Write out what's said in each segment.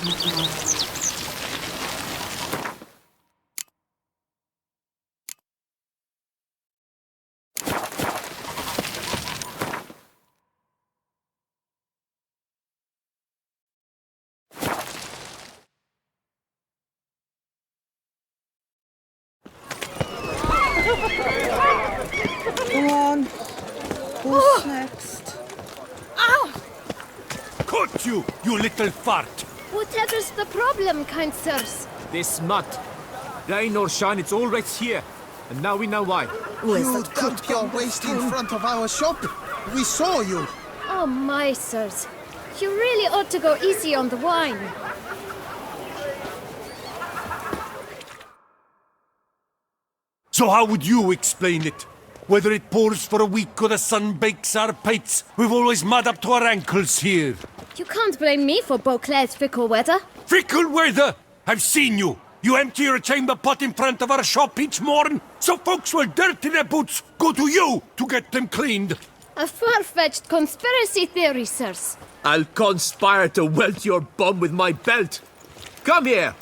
Go on. Who's next? Ow! Caught you, you little fart! Whatever's the problem, kind sirs? This mud. Rain or shine, it's all right here. And now we know why. You dumped your waste in front of our shop. We saw you. Oh, my sirs. You really ought to go easy on the wine. So how would you explain it? Whether it pours for a week or the sun bakes our pates, we've always mud up to our ankles here. You can't blame me for Beauclair's fickle weather. Fickle weather! I've seen you! You empty your chamber pot in front of our shop each morn, so folks will dirty their boots, go to you to get them cleaned. A far-fetched conspiracy theory, sirs. I'll conspire to welt your bum with my belt. Come here.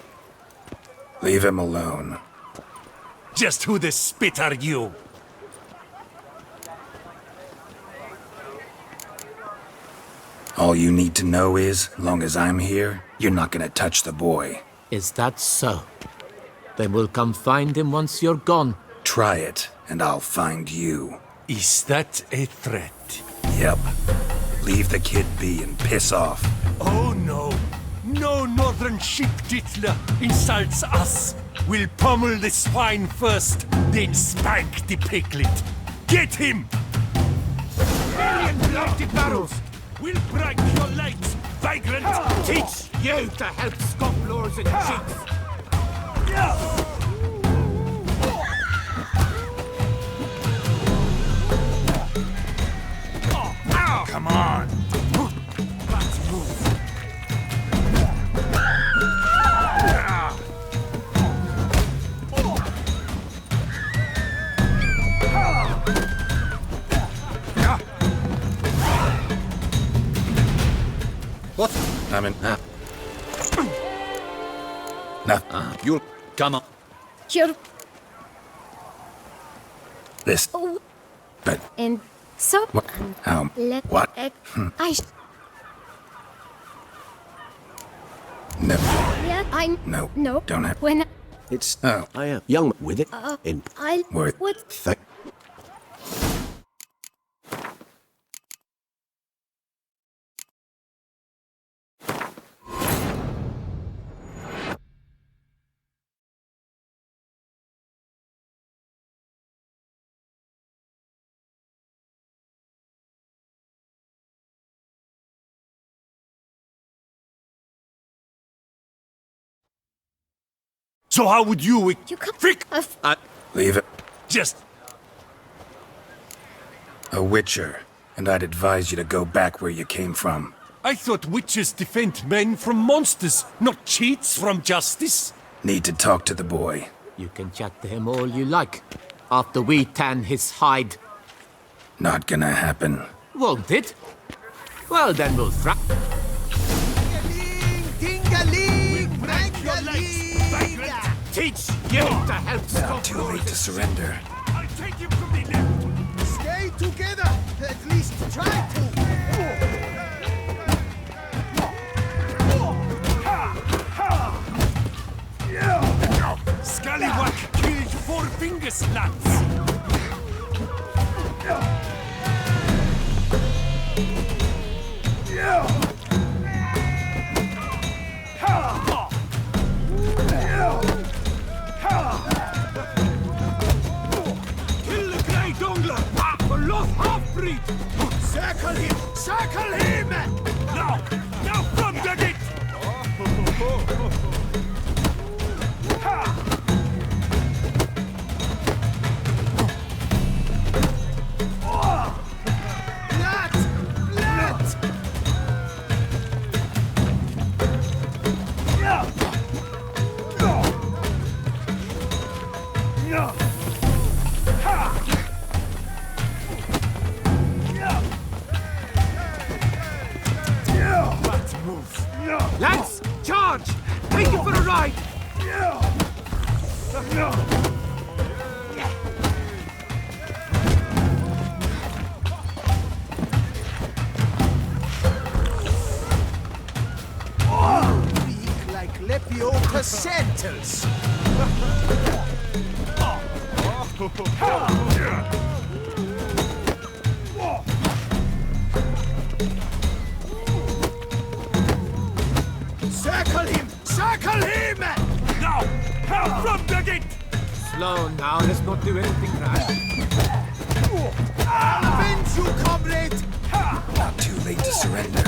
Leave him alone. Just who the spit are you? All you need to know is, long as I'm here, you're not gonna touch the boy. Is that so? Then we'll come find him once you're gone. Try it, and I'll find you. Is that a threat? Yep. Leave the kid be and piss off. Oh no. No northern sheep titler insults us. We'll pummel the swine first, then spank the piglet. Get him! Million bloody barrels! We'll break your legs, vagrant! Teach you to help scofflaws and cheats! Come on! Let's move! What? I'm in. No. You'll come on. You're... This. Oh, But. and so... What? How? What? I... No. Yeah, I... No. No. Don't have. When It's... Oh. I am young with it. And I... Worth. What... So how would you... You can't... Frick! Leave it. Just... A witcher. And I'd advise you to go back where you came from. I thought witches defend men from monsters, not cheats from justice. Need to talk to the boy. You can chat to him all you like. After we tan his hide. Not gonna happen. Won't it? Well, then we'll throw... Ding-a-ling, Break your legs, vagrant! Teach you to help Now too late to surrender. I'll take you from the left. Stay together. At least try to. Scallywag killed 4 fingers, lads. Kill the grey dongler for lost half-breed. Circle him! Circle him! Now front at it. Blood! Blood! Let's move. Lads, charge! charge! Take it for a ride! Weak like Lepioca centers. Circle him! Circle him! Now! From the gate! Slow now, let's not do anything rash. I'll avenge you, comrade! Not too late to surrender.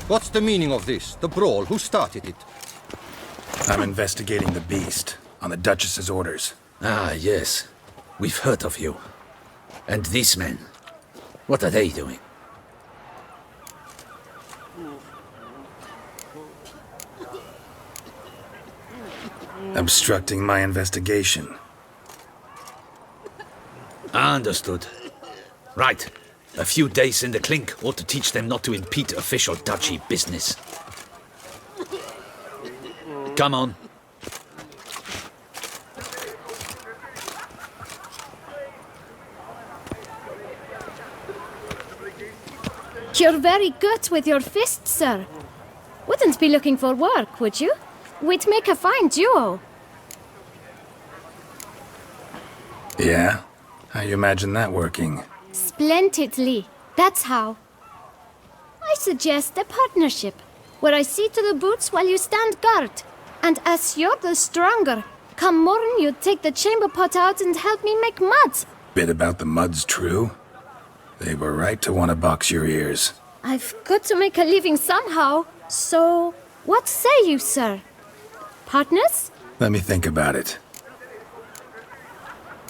What's the meaning of this? The brawl? Who started it? I'm investigating the beast, on the Duchess's orders. Ah, yes. We've heard of you. And these men, what are they doing? Obstructing my investigation. Understood. Right. A few days in the clink ought to teach them not to impede official duchy business. Come on. You're very good with your fists, sir. Wouldn't be looking for work, would you? We'd make a fine duo. Yeah? How you imagine that working? Splendidly. That's how. I suggest a partnership, where I see to the boots while you stand guard. And as you're the stronger, come morn you take the chamber pot out and help me make mud. Bit about the mud's true? They were right to want to box your ears. I've got to make a living somehow, so what say you, sir? Partners? Let me think about it.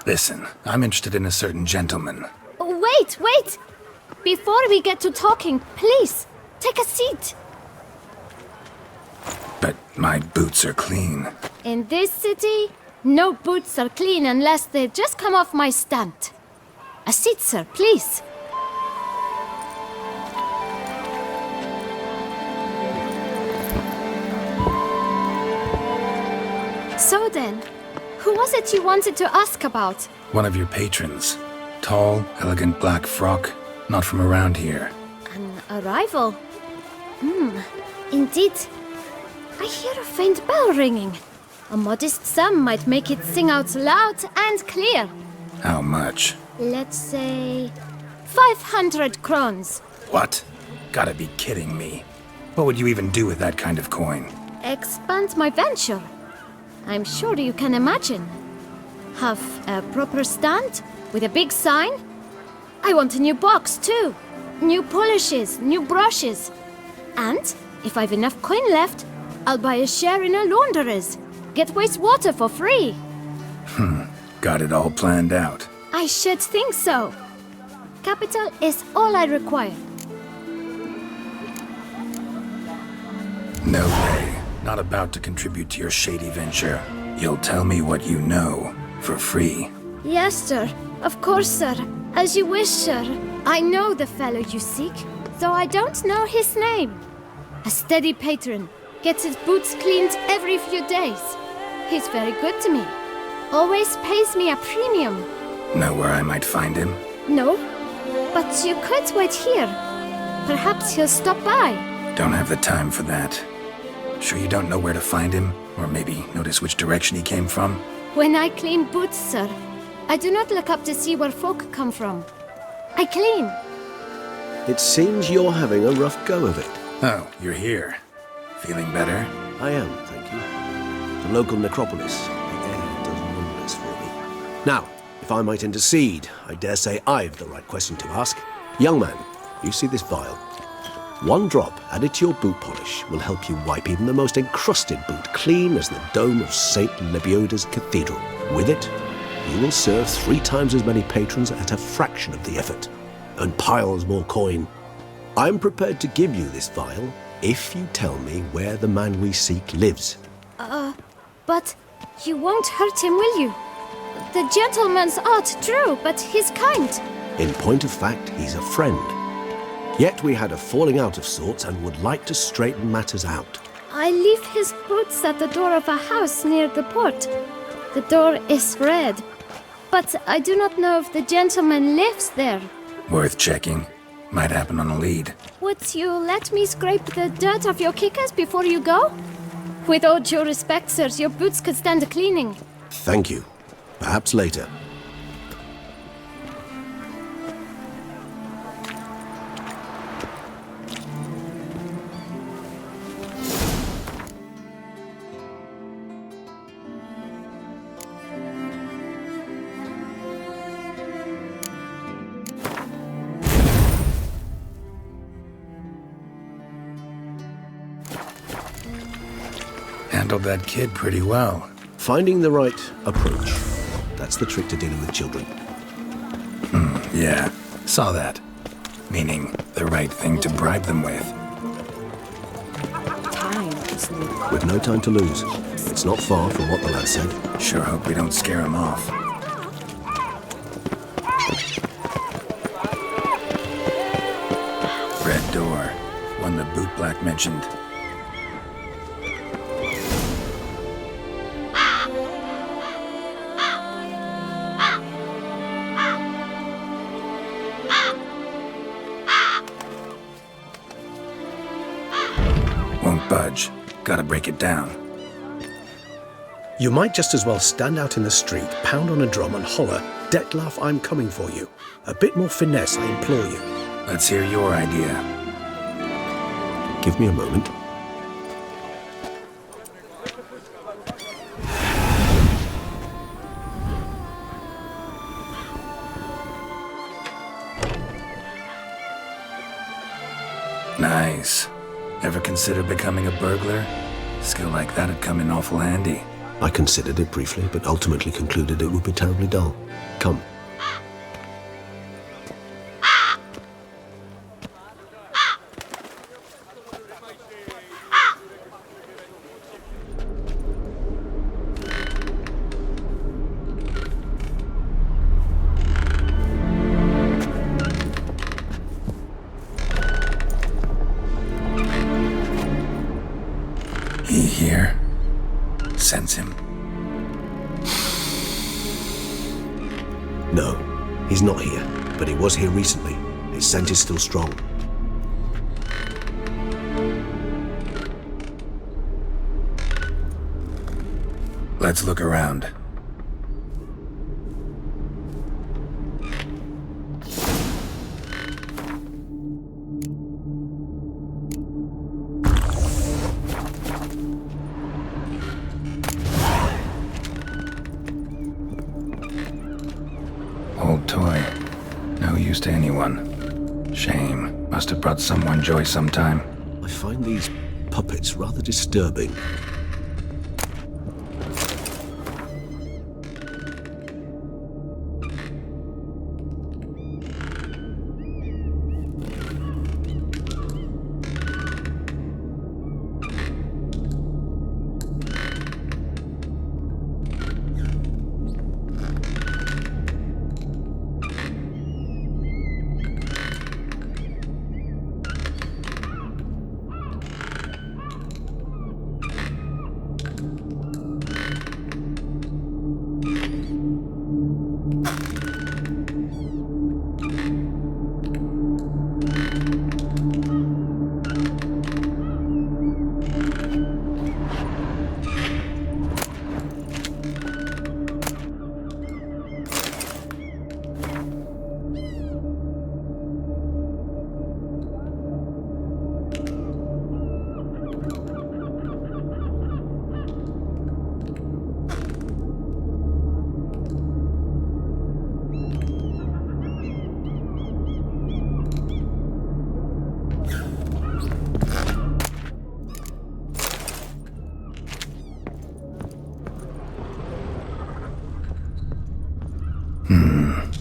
Listen, I'm interested in a certain gentleman. Wait! Before we get to talking, please, take a seat. But my boots are clean. In this city, no boots are clean unless they just come off my stand. A seat, sir, please. So then, who was it you wanted to ask about? One of your patrons. Tall, elegant black frock. Not from around here. An arrival? Indeed. I hear a faint bell ringing. A modest sum might make it sing out loud and clear. How much? Let's say 500 crowns. What? Gotta be kidding me. What would you even do with that kind of coin? Expand my venture. I'm sure you can imagine. Have a proper stand with a big sign. I want a new box too. New polishes, new brushes. And if I've enough coin left, I'll buy a share in a launderer's. Get wastewater for free. Got it all planned out. I should think so. Capital is all I require. No way. Not about to contribute to your shady venture. You'll tell me what you know, for free. Yes, sir. Of course, sir. As you wish, sir. I know the fellow you seek, though I don't know his name. A steady patron. Gets his boots cleaned every few days. He's very good to me. Always pays me a premium. Know where I might find him? No, but you could wait here. Perhaps he'll stop by. Don't have the time for that. Sure you don't know where to find him? Or maybe notice which direction he came from? When I clean boots, sir, I do not look up to see where folk come from. I clean. It seems you're having a rough go of it. Oh, you're here. Feeling better? I am, thank you. The local necropolis, the air does wonders for me. Now, if I might intercede, I dare say I've the right question to ask. Young man, you see this vial? One drop added to your boot polish will help you wipe even the most encrusted boot clean as the dome of St. Lebioda's Cathedral. With it, you will serve 3 times as many patrons at a fraction of the effort. and piles more coin. I'm prepared to give you this vial if you tell me where the man we seek lives. But you won't hurt him, will you? The gentleman's art, true, but he's kind. In point of fact, he's a friend. Yet we had a falling out of sorts and would like to straighten matters out. I leave his boots at the door of a house near the port. The door is red, but I do not know if the gentleman lives there. Worth checking. Might happen on a lead. Would you let me scrape the dirt off your kickers before you go? With all due respect, sirs, your boots could stand a cleaning. Thank you. Perhaps later. Handled that kid pretty well. Finding the right approach. That's the trick to dealing with children. Yeah, saw that. Meaning, the right thing to bribe them with. Time is needed. With no time to lose. It's not far from what the lad said. Sure hope we don't scare him off. Red door. One the bootblack mentioned. Won't budge. Gotta break it down. You might just as well stand out in the street, pound on a drum and holler, "Detlef, I'm coming for you." A bit more finesse, I implore you. Let's hear your idea. Give me a moment. Nice. Ever consider becoming a burglar? Skill like that'd come in awful handy. I considered it briefly, but ultimately concluded it would be terribly dull. Come. He here? Sense him. No, he's not here, but he was here recently. His scent is still strong. Let's look around. Old toy. No use to anyone. Shame. Must have brought someone joy sometime. I find these puppets rather disturbing.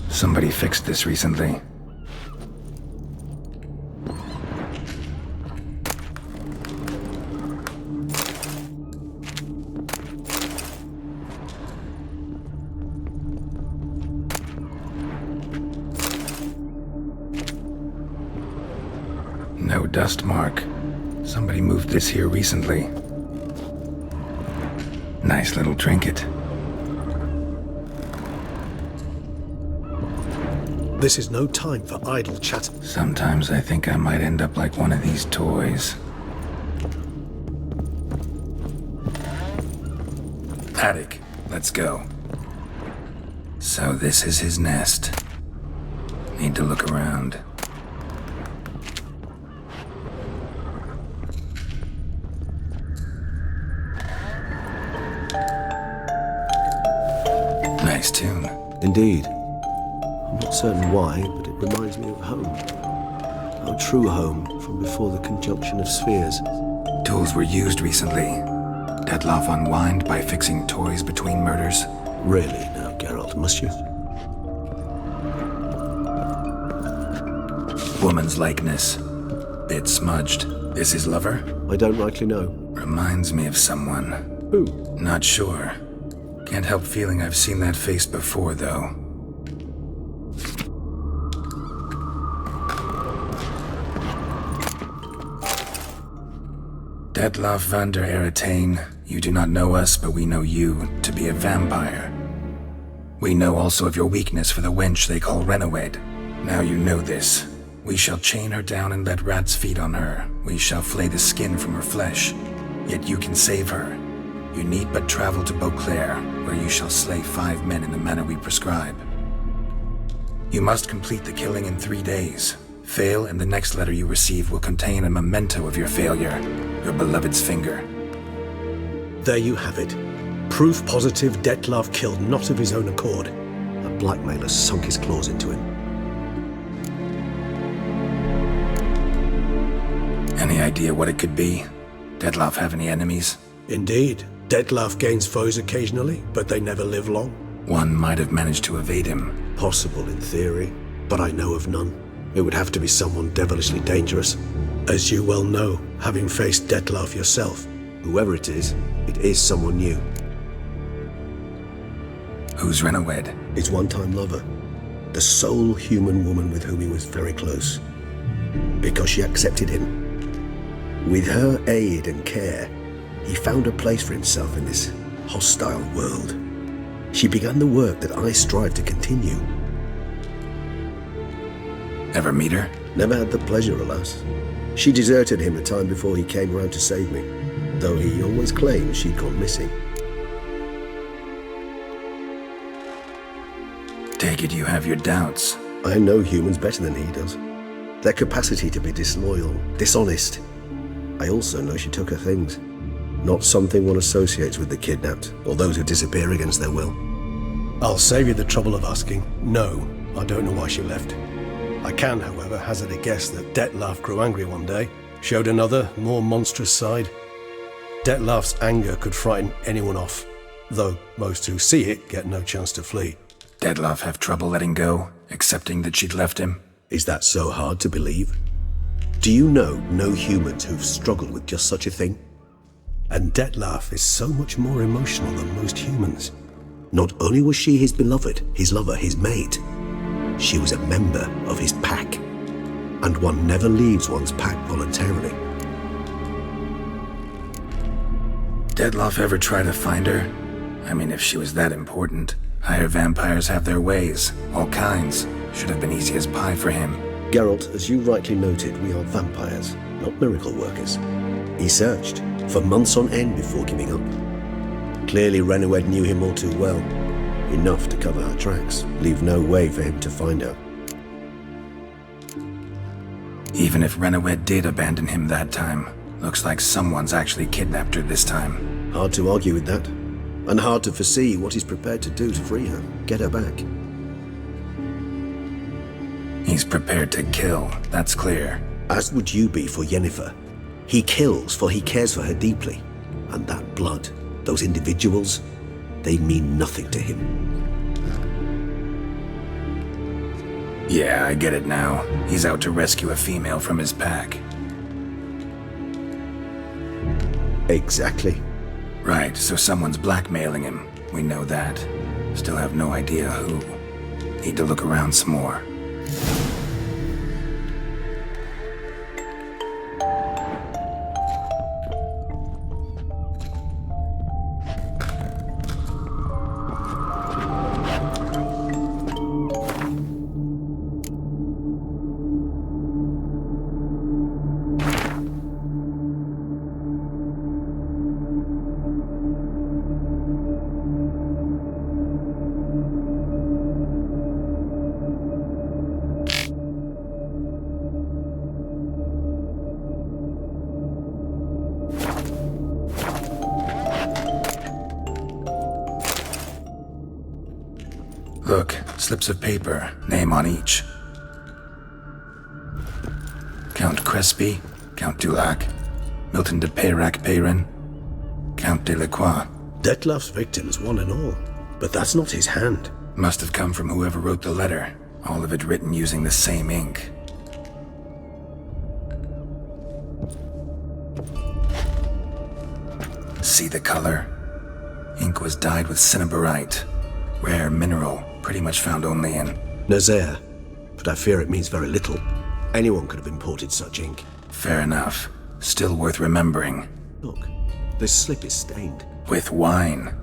Somebody fixed this recently. dust mark. Somebody moved this here recently. Nice little trinket. This is no time for idle chatter. Sometimes I think I might end up like one of these toys. Attic, let's go. So this is his nest. Need to look around. Nice tune. Indeed. I'm not certain why, but it reminds me of home. Our true home from before the conjunction of spheres. Tools were used recently. Detloff unwind by fixing toys between murders. Really now, Geralt, must you? Woman's likeness. Bit smudged. This his lover? I don't rightly know. Reminds me of someone. Who? Not sure. Can't help feeling I've seen that face before, though. Detloff van der Eretain, you do not know us, but we know you to be a vampire. We know also of your weakness for the wench they call Renawed. Now you know this. We shall chain her down and let rats feed on her. We shall flay the skin from her flesh. Yet you can save her. You need but travel to Beauclair, where you shall slay 5 men in the manner we prescribe. You must complete the killing in 3 days. Fail, and the next letter you receive will contain a memento of your failure, your beloved's finger. There you have it. Proof positive Detlaff killed not of his own accord. A blackmailer sunk his claws into him. Any idea what it could be? Detlaff have any enemies? Indeed. Detlaff gains foes occasionally, but they never live long. One might have managed to evade him. Possible in theory, but I know of none. It would have to be someone devilishly dangerous. As you well know, having faced Detlaff yourself. Whoever it is someone new. Who's Renawed? His one-time lover. The sole human woman with whom he was very close. Because she accepted him. With her aid and care, he found a place for himself in this hostile world. She began the work that I strive to continue. Ever meet her? Never had the pleasure, alas. She deserted him a time before he came around to save me, though he always claimed she'd gone missing. Take it you have your doubts. I know humans better than he does. Their capacity to be disloyal, dishonest. I also know she took her things. Not something one associates with the kidnapped, or those who disappear against their will. I'll save you the trouble of asking. No, I don't know why she left. I can, however, hazard a guess that Detlaff grew angry one day, showed another, more monstrous side. Detlaff's anger could frighten anyone off, though most who see it get no chance to flee. Detlaff have trouble letting go, accepting that she'd left him? Is that so hard to believe? Do you know no humans who've struggled with just such a thing? And Detlaff is so much more emotional than most humans. Not only was she his beloved, his lover, his mate, she was a member of his pack. And one never leaves one's pack voluntarily. Detlaff ever try to find her? I mean, if she was that important. Higher vampires have their ways, all kinds. Should have been easy as pie for him. Geralt, as you rightly noted, we are vampires, not miracle workers. He searched for months on end before giving up. Clearly Renawed knew him all too well. Enough to cover her tracks, leave no way for him to find her. Even if Renawed did abandon him that time, looks like someone's actually kidnapped her this time. Hard to argue with that. And hard to foresee what he's prepared to do to free her, get her back. He's prepared to kill, that's clear. As would you be for Yennefer. He kills for he cares for her deeply. And that blood, those individuals, they mean nothing to him. Yeah, I get it now. He's out to rescue a female from his pack. Exactly. Right, so someone's blackmailing him. We know that. Still have no idea who. Need to look around some more. Look, slips of paper, name on each. Count Crespi, Count Dulac, Milton de Peyrac-Peyrin, Count Delacroix. Detlef's victims, one and all. But that's not his hand. Must have come from whoever wrote the letter. All of it written using the same ink. See the color? Ink was dyed with cinnabarite. Rare mineral, pretty much found only in Nazaire. But I fear it means very little. Anyone could have imported such ink. Fair enough. Still worth remembering. Look, this slip is stained. With wine.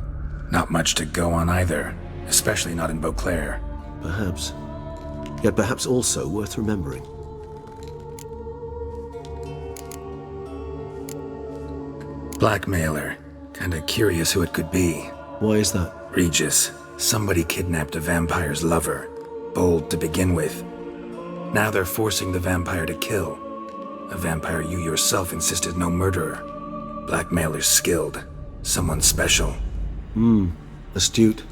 Not much to go on either. Especially not in Beauclair. Perhaps. Yet perhaps also worth remembering. Blackmailer. Kinda curious who it could be. Why is that? Regis. Somebody kidnapped a vampire's lover. Bold to begin with. Now they're forcing the vampire to kill. A vampire you yourself insisted no murderer. Blackmailer's skilled. Someone special. Astute.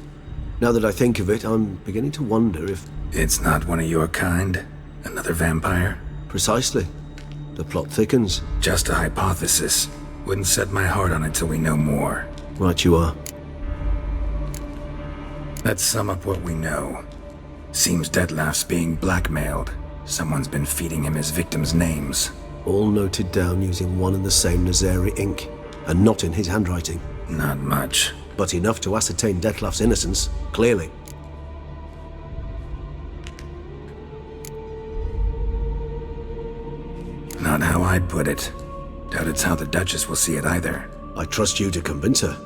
Now that I think of it, I'm beginning to wonder if... It's not one of your kind? Another vampire? Precisely. The plot thickens. Just a hypothesis. Wouldn't set my heart on it till we know more. Right you are. Let's sum up what we know. Seems Detlef's being blackmailed. Someone's been feeding him his victims' names. All noted down using one and the same Nazaire ink, and not in his handwriting. Not much. But enough to ascertain Detlef's innocence, clearly. Not how I'd put it. Doubt it's how the Duchess will see it either. I trust you to convince her.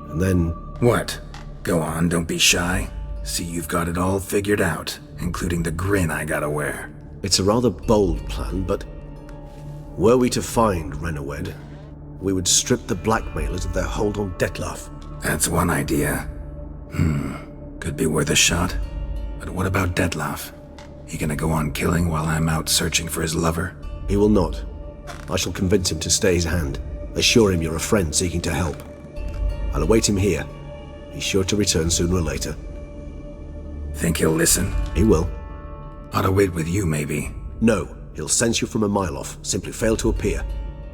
And then... What? Go on, don't be shy. See you've got it all figured out, including the grin I gotta wear. It's a rather bold plan, but... Were we to find Renawed, we would strip the blackmailers of their hold on Detlef. That's one idea. Could be worth a shot. But what about Detlef? He gonna go on killing while I'm out searching for his lover? He will not. I shall convince him to stay his hand. Assure him you're a friend seeking to help. I'll await him here. He's sure to return sooner or later. Think he'll listen? He will. Ought to wait with you, maybe. No, he'll sense you from a mile off. Simply fail to appear.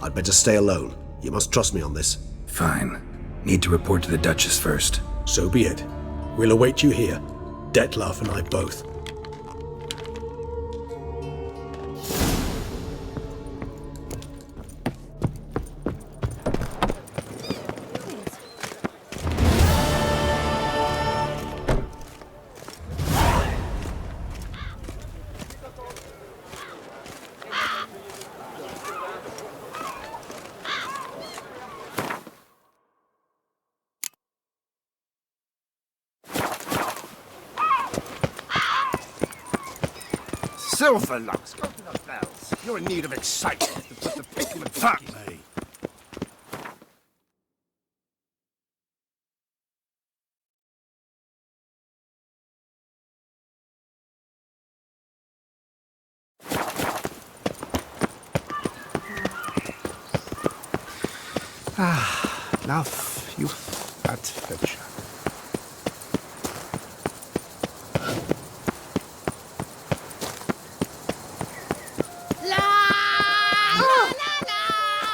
I'd better stay alone. You must trust me on this. Fine. Need to report to the Duchess first. So be it. We'll await you here. Detlef and I both. Silverlocks, go to the bells. You're in need of excitement to put the pick in the fuck me. Enough, you fat fetcher.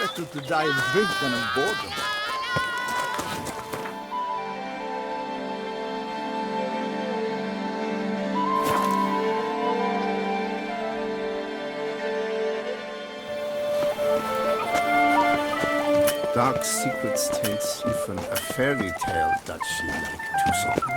Better to die of drink than of boredom. Dark secrets tells even a fairy tale that she like to song.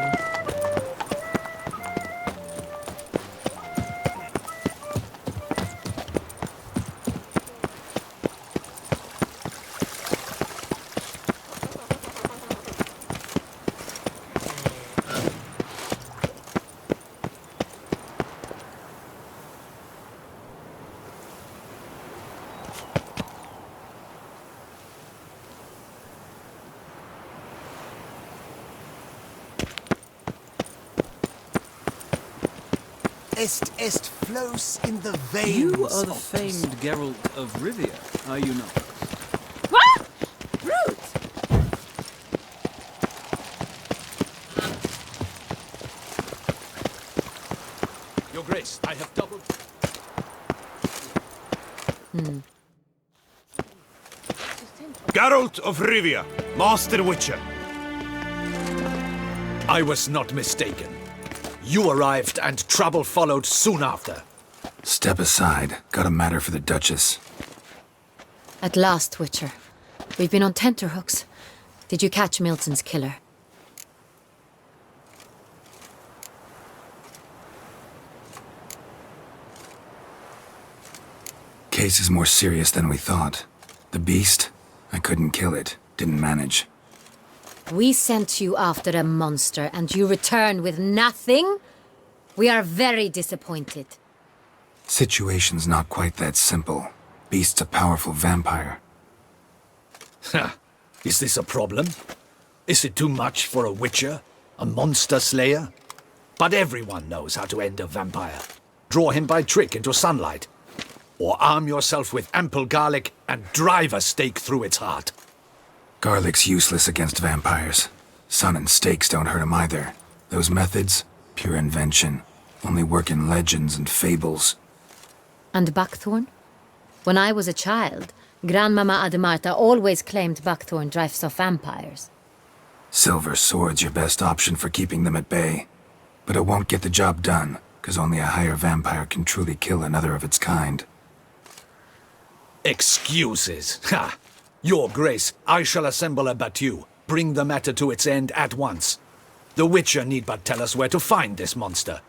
Est flows in the veins. You are the famed Geralt of Rivia, are you not? What? Rude! Your Grace, I have doubled... Geralt of Rivia, Master Witcher. I was not mistaken. You arrived and trouble followed soon after. Step aside. Got a matter for the Duchess. At last, Witcher. We've been on tenterhooks. Did you catch Milton's killer? Case is more serious than we thought. The beast? I couldn't kill it. Didn't manage. We sent you after a monster, and you return with nothing? We are very disappointed. Situation's not quite that simple. Beast's a powerful vampire. Ha! Is this a problem? Is it too much for a witcher? A monster slayer? But everyone knows how to end a vampire. Draw him by trick into sunlight. Or arm yourself with ample garlic and drive a stake through its heart. Garlic's useless against vampires. Sun and stakes don't hurt him either. Those methods, pure invention. Only work in legends and fables. And buckthorn? When I was a child, Grandmama Ademarta always claimed buckthorn drives off vampires. Silver sword's your best option for keeping them at bay. But it won't get the job done, because only a higher vampire can truly kill another of its kind. Excuses. Ha! Your Grace, I shall assemble a battue. Bring the matter to its end at once. The Witcher need but tell us where to find this monster.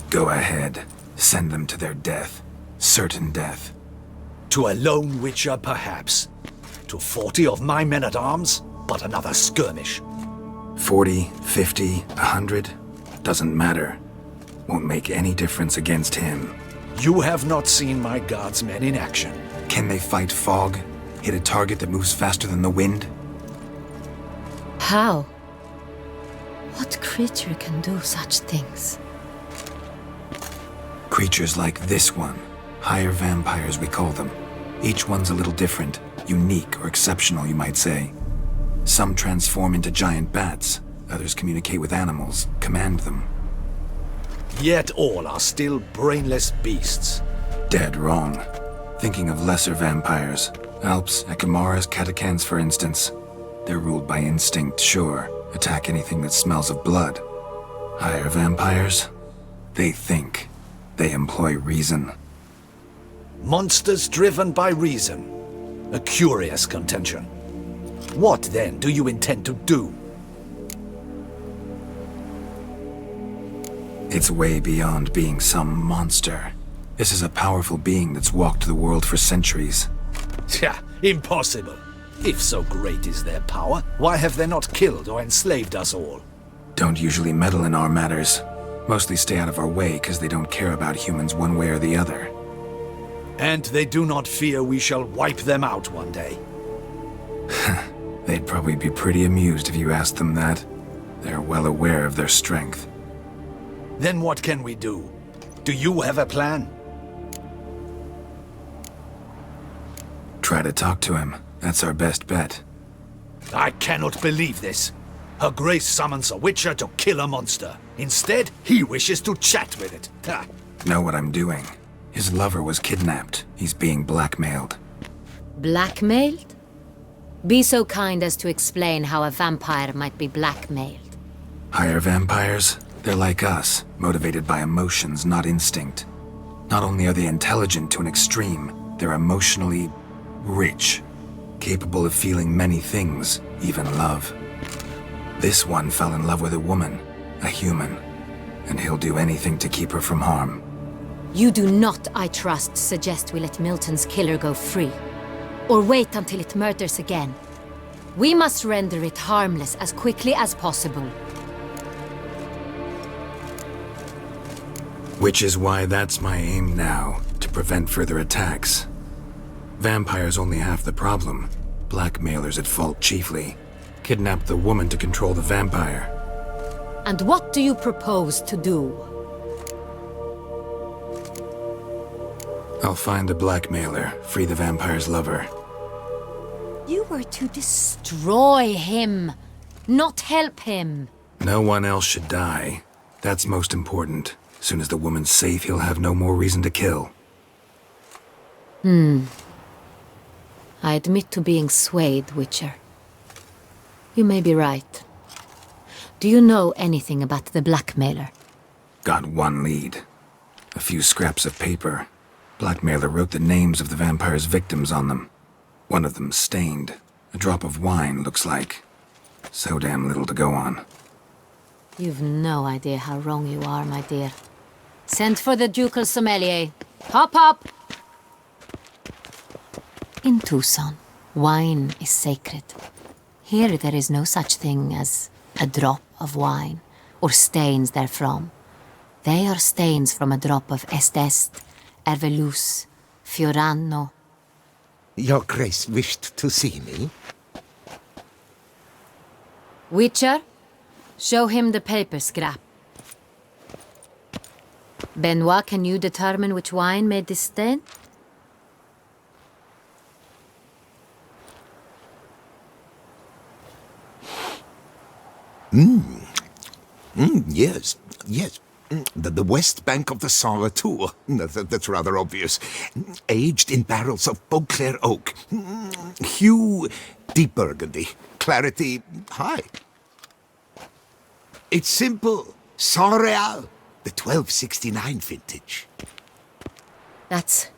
Go ahead. Send them to their death. Certain death. To a lone Witcher, perhaps. To 40 of my men-at-arms, but another skirmish. 40, 50, 100? Doesn't matter. Won't make any difference against him. You have not seen my guardsmen in action. Can they fight fog? Hit a target that moves faster than the wind? How? What creature can do such things? Creatures like this one. Higher vampires, we call them. Each one's a little different. Unique or exceptional, you might say. Some transform into giant bats. Others communicate with animals, command them. Yet all are still brainless beasts. Dead wrong. Thinking of lesser vampires. Alps, Ekamaras, Catacans, for instance. They're ruled by instinct, sure. Attack anything that smells of blood. Higher vampires? They think. They employ reason. Monsters driven by reason. A curious contention. What, then, do you intend to do? It's way beyond being some monster. This is a powerful being that's walked the world for centuries. Tja, impossible. If so great is their power, why have they not killed or enslaved us all? Don't usually meddle in our matters. Mostly stay out of our way because they don't care about humans one way or the other. And they do not fear we shall wipe them out one day. They'd probably be pretty amused if you asked them that. They're well aware of their strength. Then what can we do? Do you have a plan? Try to talk to him. That's our best bet. I cannot believe this. Her Grace summons a Witcher to kill a monster. Instead, he wishes to chat with it. Ha. Know what I'm doing. His lover was kidnapped. He's being blackmailed. Blackmailed? Be so kind as to explain how a vampire might be blackmailed. Higher vampires? They're like us, motivated by emotions, not instinct. Not only are they intelligent to an extreme, they're emotionally rich, capable of feeling many things, even love. This one fell in love with a woman, a human, and he'll do anything to keep her from harm. You do not, I trust, suggest we let Milton's killer go free. Or wait until it murders again. We must render it harmless as quickly as possible. Which is why that's my aim now, to prevent further attacks. Vampires only half the problem. Blackmailers at fault chiefly. Kidnap the woman to control the vampire. And what do you propose to do? I'll find the blackmailer, free the vampire's lover. You were to destroy him. not help him. No one else should die. That's most important. As soon as the woman's safe, he'll have no more reason to kill. I admit to being swayed, Witcher. You may be right. Do you know anything about the blackmailer? Got one lead. A few scraps of paper. Blackmailer wrote the names of the vampire's victims on them. One of them stained. A drop of wine, looks like. So damn little to go on. You've no idea how wrong you are, my dear. Send for the ducal sommelier. Hop, hop! In Tucson, wine is sacred. Here there is no such thing as a drop of wine, or stains therefrom. They are stains from a drop of Est, Ervelus, Fiorano. Your Grace wished to see me? Witcher, show him the paper scrap. Benoit, can you determine which wine made this stain? Yes, yes. The west bank of the Saint Retour. That's rather obvious. Aged in barrels of Beauclair oak. Hue, deep burgundy. Clarity, high. It's simple. Saint Real, the 1269 vintage. That's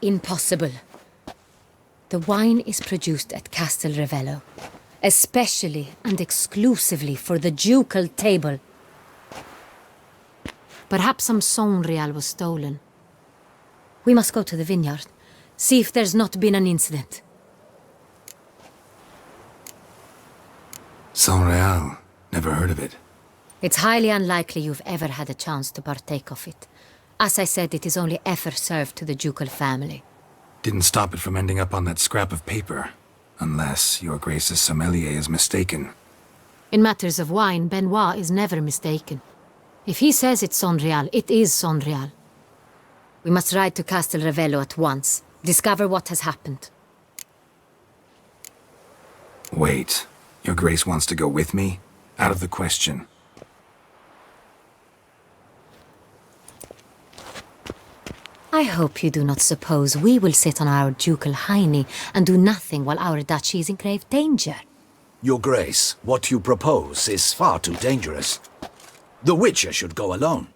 impossible. The wine is produced at Castel Ravello, especially and exclusively for the ducal table. Perhaps some Saint Real was stolen. We must go to the vineyard, see if there's not been an incident. Saint Real. Never heard of it. It's highly unlikely you've ever had a chance to partake of it. As I said, it is only ever served to the ducal family. Didn't stop it from ending up on that scrap of paper. Unless your Grace's sommelier is mistaken. In matters of wine, Benoit is never mistaken. If he says it's Saint Real, it is Saint Real. We must ride to Castel Ravello at once. Discover what has happened. Wait. Your Grace wants to go with me? Out of the question. I hope you do not suppose we will sit on our ducal hiney and do nothing while our duchy is in grave danger. Your Grace, what you propose is far too dangerous. The Witcher should go alone.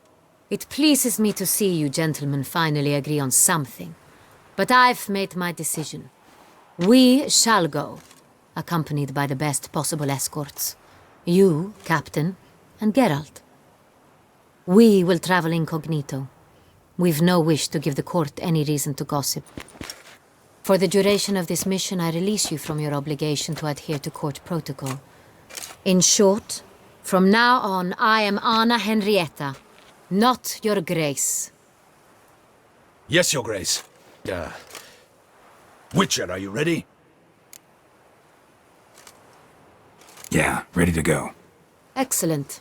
It pleases me to see you gentlemen finally agree on something. But I've made my decision. We shall go, accompanied by the best possible escorts. You, Captain, and Geralt. We will travel incognito. We've no wish to give the court any reason to gossip. For the duration of this mission, I release you from your obligation to adhere to court protocol. In short, from now on, I am Anna Henrietta, not your Grace. Yes, Your Grace. Witcher, are you ready? Yeah, ready to go. Excellent.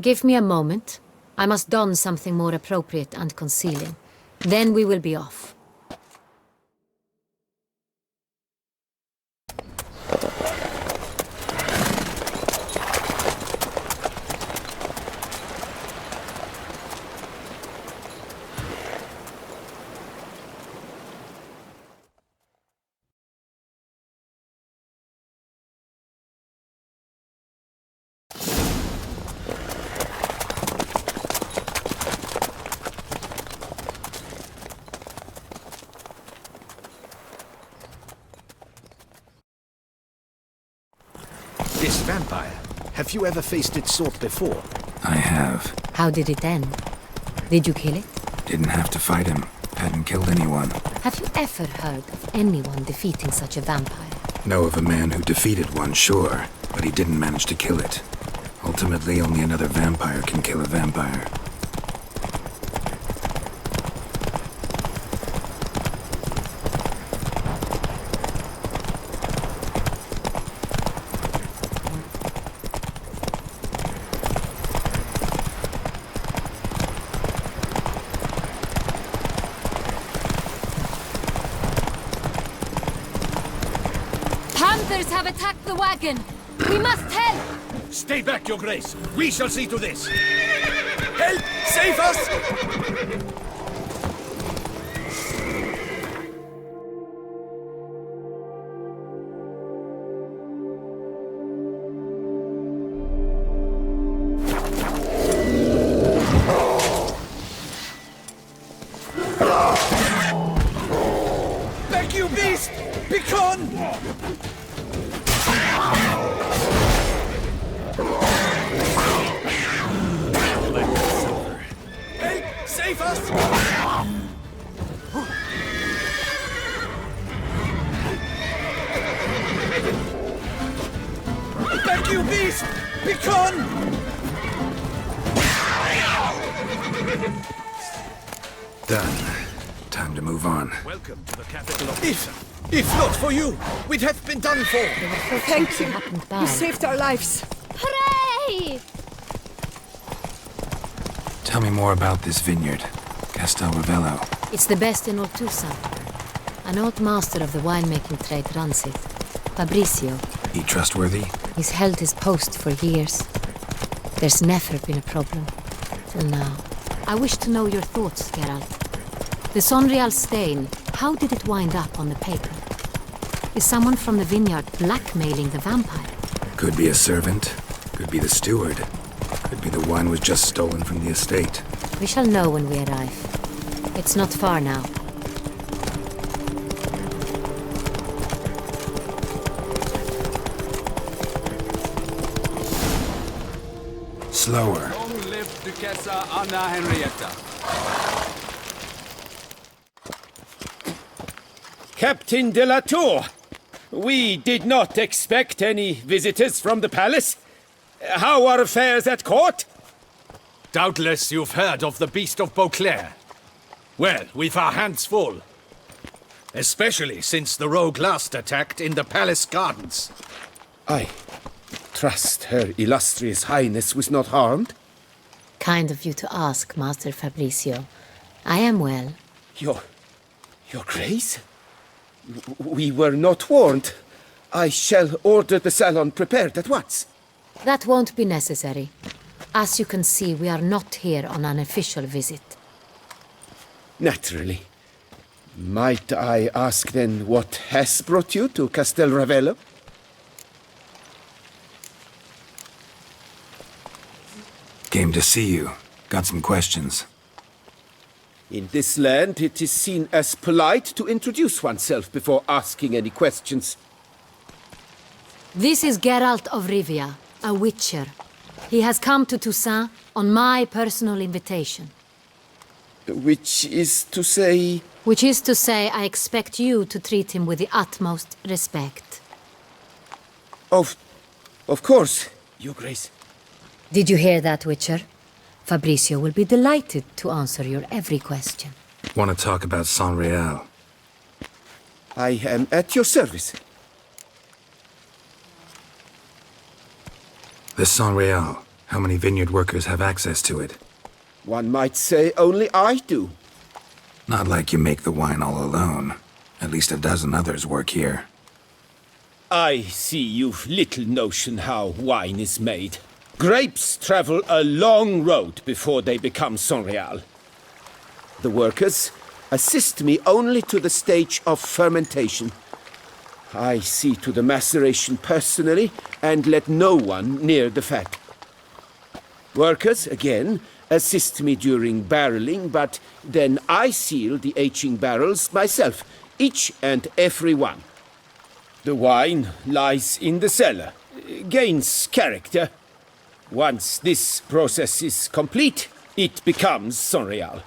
Give me a moment. I must don something more appropriate and concealing. Then we will be off. This vampire, have you ever faced its sort before? I have. How did it end? Did you kill it? Didn't have to fight him. Hadn't killed anyone. Have you ever heard of anyone defeating such a vampire? Know of a man who defeated one, sure, but he didn't manage to kill it. Ultimately, only another vampire can kill a vampire. Hunters have attacked the wagon! We must help! Stay back, Your Grace. We shall see to this. Help! Save us! Back, you beast! Begone! Help! Save us! Back, you beast! Begone! Done. Time to move on. Welcome to the capital of... If not for you, we'd have been done for. Thank you. You saved our lives. Hooray! Tell me more about this vineyard, Castel Ravello. It's the best in Ortusa. An old master of the winemaking trade runs it. Fabrizio. He trustworthy? He's held his post for years. There's never been a problem. Till now. I wish to know your thoughts, Geralt. The Sonreal stain, how did it wind up on the paper? Is someone from the vineyard blackmailing the vampire? Could be a servant. Could be the steward. Could be the wine was just stolen from the estate. We shall know when we arrive. It's not far now. Slower. Long live Duchessa Anna Henrietta. Captain de la Tour, we did not expect any visitors from the palace. How are affairs at court? Doubtless you've heard of the Beast of Beauclair. Well, we've our hands full. Especially since the rogue last attacked in the palace gardens. I trust Her Illustrious Highness was not harmed? Kind of you to ask, Master Fabrizio. I am well. Your Grace? We were not warned. I shall order the salon prepared at once. That won't be necessary. As you can see, we are not here on an official visit. Naturally. Might I ask then what has brought you to Castel Ravello? Came to see you. Got some questions. In this land, it is seen as polite to introduce oneself before asking any questions. This is Geralt of Rivia, a witcher. He has come to Toussaint on my personal invitation. Which is to say... Which is to say, I expect you to treat him with the utmost respect. Of course, Your Grace. Did you hear that, Witcher? Fabrizio will be delighted to answer your every question. Want to talk about Sonreal? I am at your service. The Sonreal. How many vineyard workers have access to it? One might say only I do. Not like you make the wine all alone. At least a dozen others work here. I see you've little notion how wine is made. Grapes travel a long road before they become Sonreal. The workers assist me only to the stage of fermentation. I see to the maceration personally and let no one near the fat. Workers, again, assist me during barreling, but then I seal the aging barrels myself, each and every one. The wine lies in the cellar, gains character. Once this process is complete, it becomes Sonreal.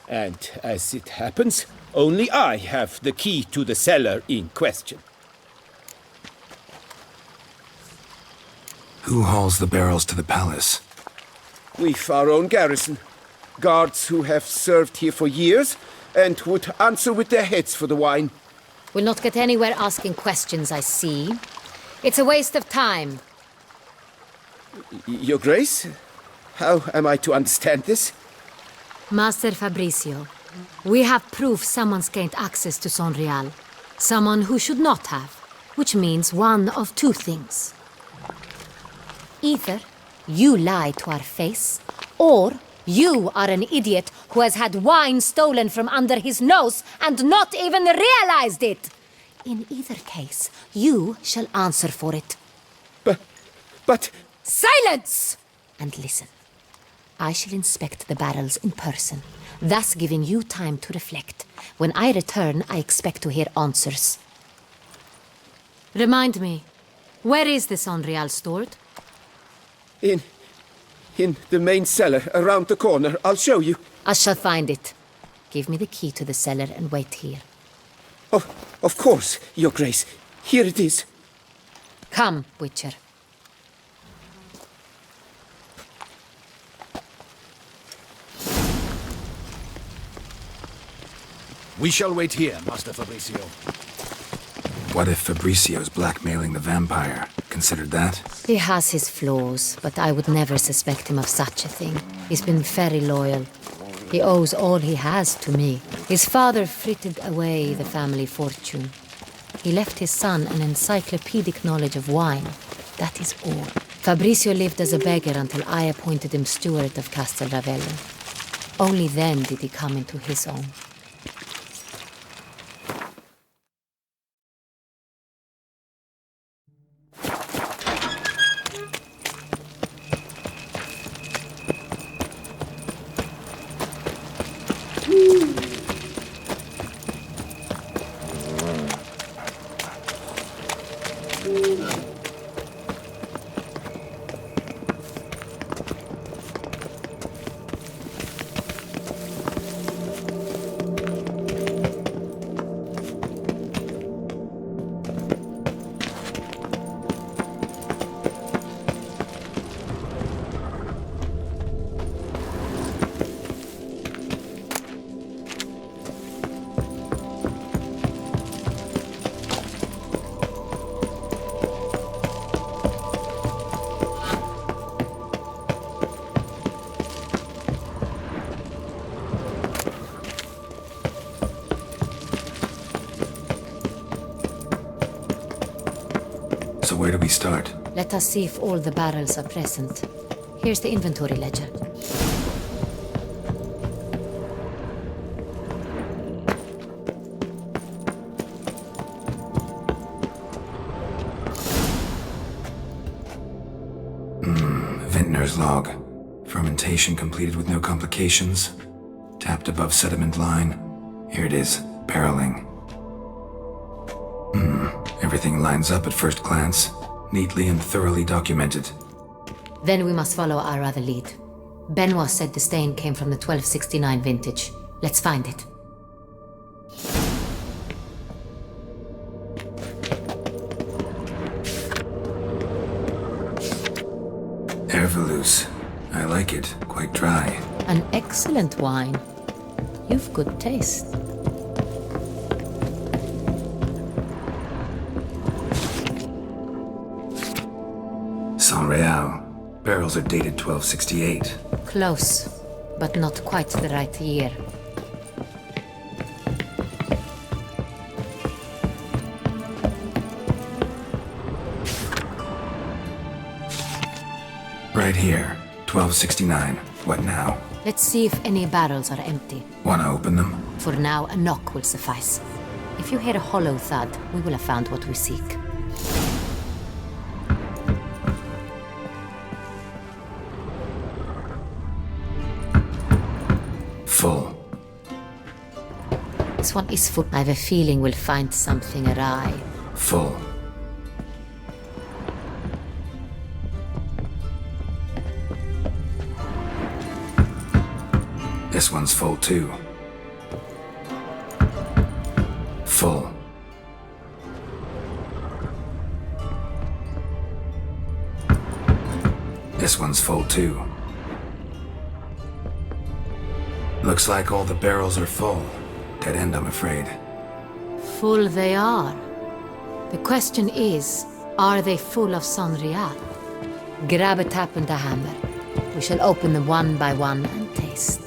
And as it happens, only I have the key to the cellar in question. Who hauls the barrels to the palace? We've our own garrison. Guards who have served here for years and would answer with their heads for the wine. We'll not get anywhere asking questions, I see. It's a waste of time. Your Grace? How am I to understand this? Master Fabrizio, we have proof someone's gained access to Sonreal. Someone who should not have. which means one of two things. Either you lie to our face, or you are an idiot who has had wine stolen from under his nose and not even realized it. In either case, you shall answer for it. But... Silence! And listen. I shall inspect the barrels in person, thus giving you time to reflect. When I return, I expect to hear answers. Remind me, where is this Unreal stored? In the main cellar, around the corner. I'll show you. I shall find it. Give me the key to the cellar and wait here. Oh, of course, Your Grace. Here it is. Come, Witcher. We shall wait here, Master Fabricio. What if Fabricio's blackmailing the vampire? Considered that? He has his flaws, but I would never suspect him of such a thing. He's been very loyal. He owes all he has to me. His father frittered away the family fortune. He left his son an encyclopedic knowledge of wine. That is all. Fabricio lived as a beggar until I appointed him steward of Castel Ravello. Only then did he come into his own. So where do we start? Let us see if all the barrels are present. Here's the inventory ledger. Vintner's log. Fermentation completed with no complications. Tapped above sediment line. Here it is. Barreling. Everything lines up at first glance. Neatly and thoroughly documented. Then we must follow our other lead. Benoit said the stain came from the 1269 vintage. Let's find it. Herveloos. I like it. Quite dry. An excellent wine. You've good taste. Saint-Réal. Barrels are dated 1268. Close, but not quite the right year. Right here. 1269. What now? Let's see if any barrels are empty. Wanna open them? For now, a knock will suffice. If you hear a hollow thud, we will have found what we seek. Full. This one is full. I have a feeling we'll find something awry. Full. This one's full too. Full. This one's full too. Looks like all the barrels are full. Dead end, I'm afraid. Full they are. The question is, are they full of Saint-Réal? Grab a tap and a hammer. We shall open them one by one and taste.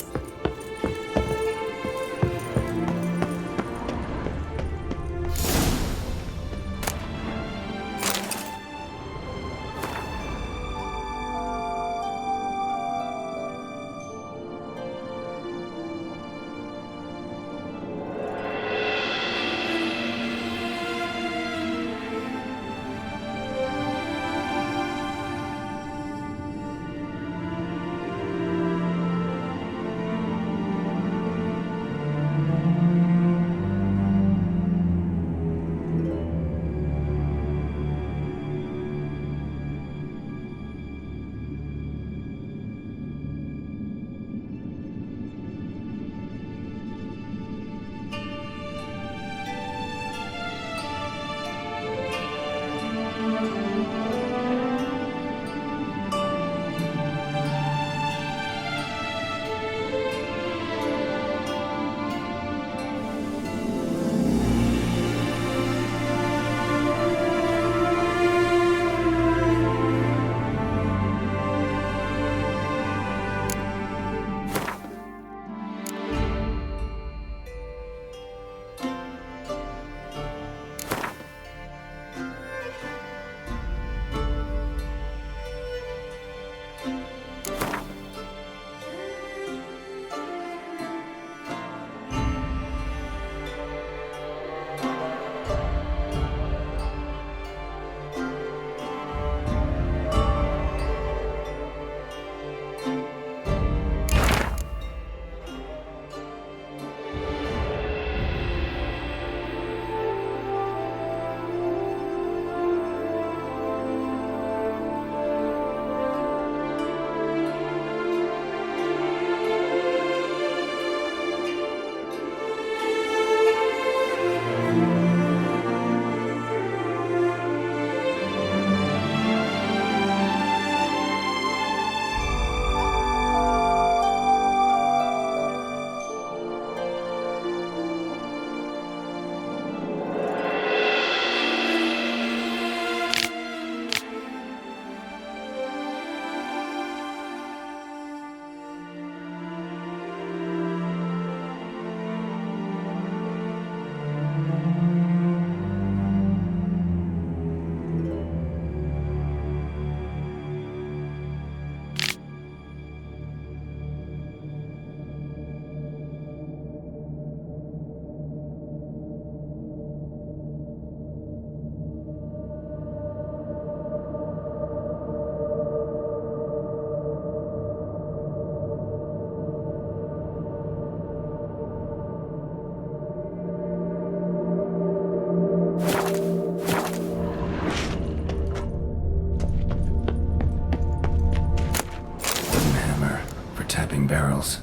barrels.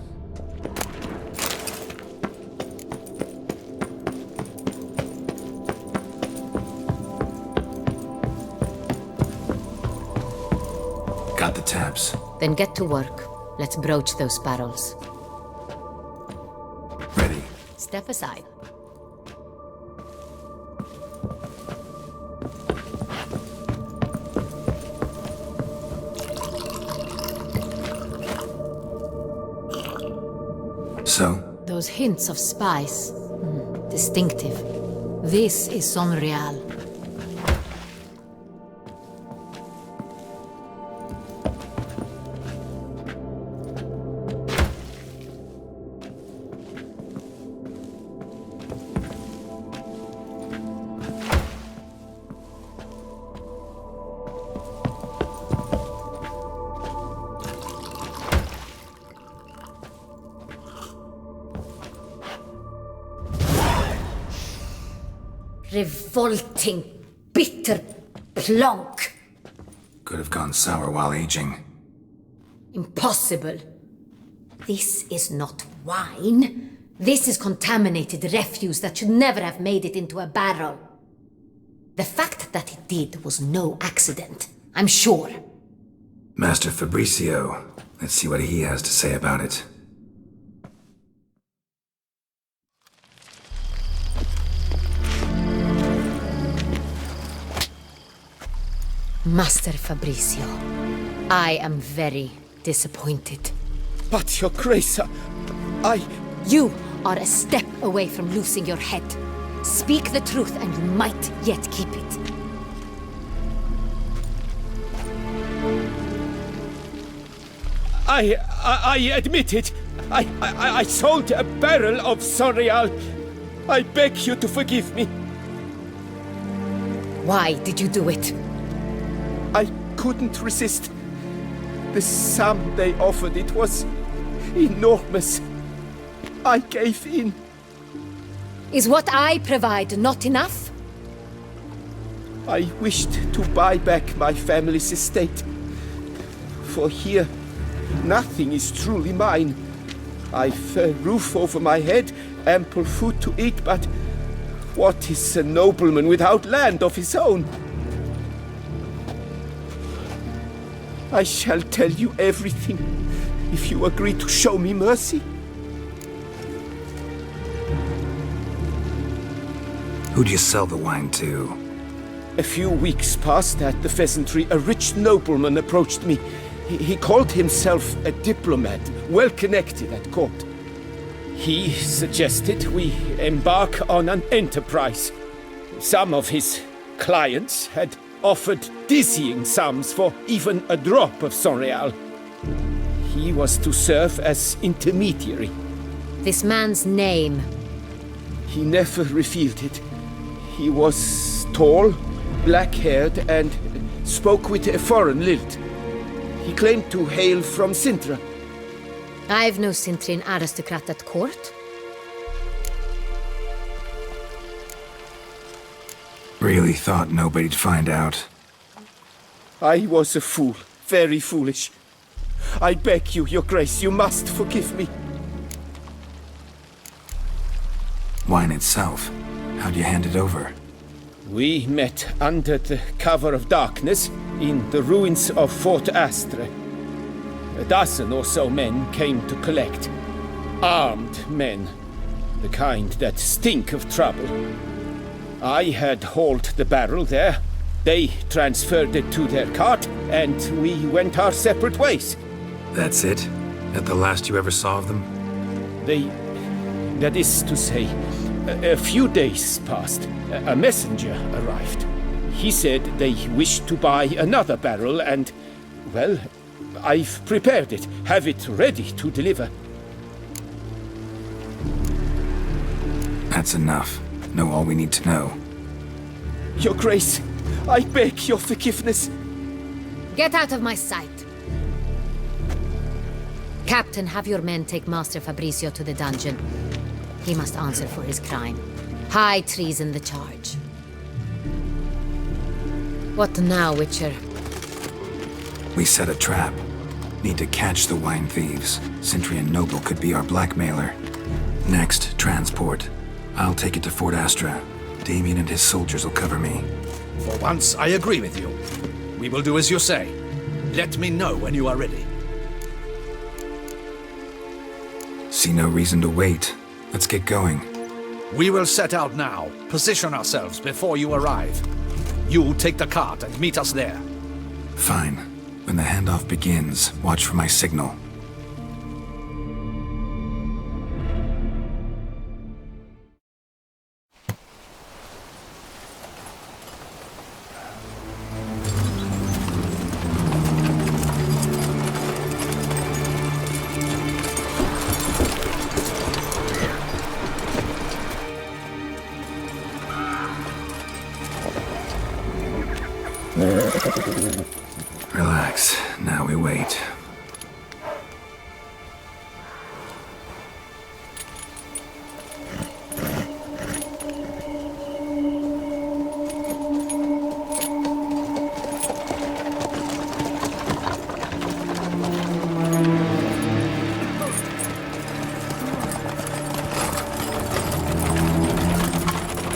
Got the taps. Then get to work. Let's broach those barrels. Ready. Step aside. So? Those hints of spice. Distinctive. This is Sonreal. Revolting, bitter plonk. Could have gone sour while aging. Impossible. This is not wine. This is contaminated refuse that should never have made it into a barrel. The fact that it did was no accident, I'm sure. Master Fabricio. Let's see what he has to say about it. Master Fabricio, I am very disappointed. But, Your Grace, You are a step away from losing your head. Speak the truth and you might yet keep it. I admit it. I sold a barrel of Sonreal. I beg you to forgive me. Why did you do it? I couldn't resist. The sum they offered, it was enormous. I gave in. Is what I provide not enough? I wished to buy back my family's estate. For here, nothing is truly mine. I've a roof over my head, ample food to eat, but what is a nobleman without land of his own? I shall tell you everything, if you agree to show me mercy. Who'd you sell the wine to? A few weeks past at the pheasantry, a rich nobleman approached me. He called himself a diplomat, well connected at court. He suggested we embark on an enterprise. Some of his clients had offered dizzying sums for even a drop of Sonreal. He was to serve as intermediary. This man's name? He never revealed it. He was tall, black-haired, and spoke with a foreign lilt. He claimed to hail from Sintra. I've no Sintrin aristocrat at court. Really thought nobody'd find out. I was a fool, very foolish. I beg you, Your Grace, you must forgive me. Wine itself, how'd you hand it over? We met under the cover of darkness in the ruins of Fort Astre. A dozen or so men came to collect. Armed men, the kind that stink of trouble. I had hauled the barrel there. They transferred it to their cart, and we went our separate ways. That's it? That the last you ever saw of them? That is to say, a few days passed. A messenger arrived. He said they wished to buy another barrel and, well, I've prepared it, have it ready to deliver. That's enough. Know all we need to know. Your Grace, I beg your forgiveness. Get out of my sight. Captain, have your men take Master Fabricio to the dungeon. He must answer for his crime. High treason the charge. What now, Witcher? We set a trap. Need to catch the wine thieves. Sentry and Noble could be our blackmailer. Next, transport. I'll take it to Fort Astra. Damien and his soldiers will cover me. For once, I agree with you. We will do as you say. Let me know when you are ready. See no reason to wait. Let's get going. We will set out now. Position ourselves before you arrive. You take the cart and meet us there. Fine. When the handoff begins, watch for my signal. Relax. Now we wait.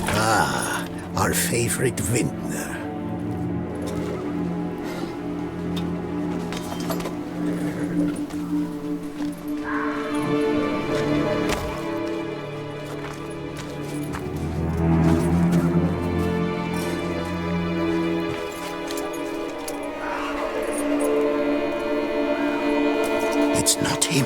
Ah, our favorite vintner. It's not him.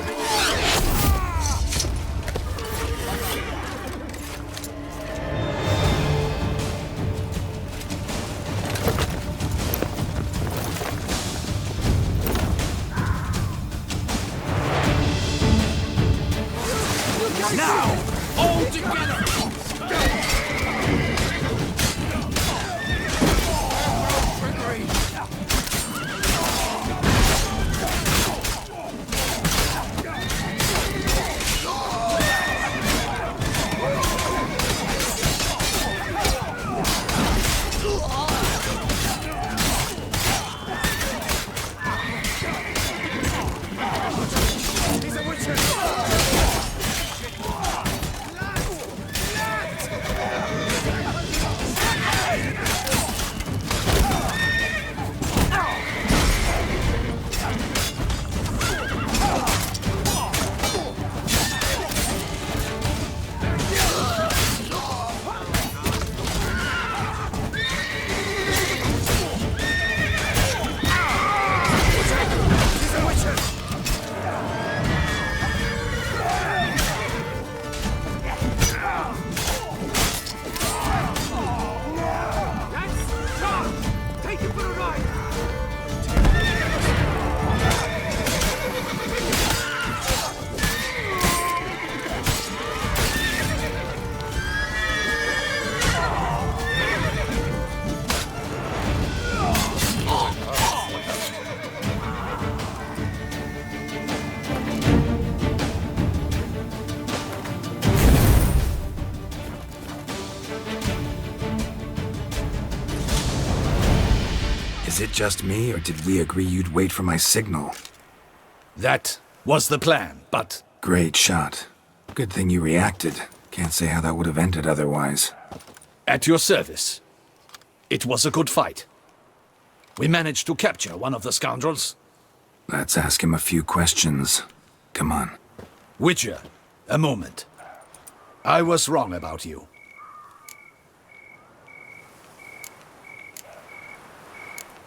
Now, all together! Is it just me, or did we agree you'd wait for my signal? That was the plan, but... Great shot. Good thing you reacted. Can't say how that would have ended otherwise. At your service. It was a good fight. We managed to capture one of the scoundrels. Let's ask him a few questions. Come on. Witcher, a moment. I was wrong about you.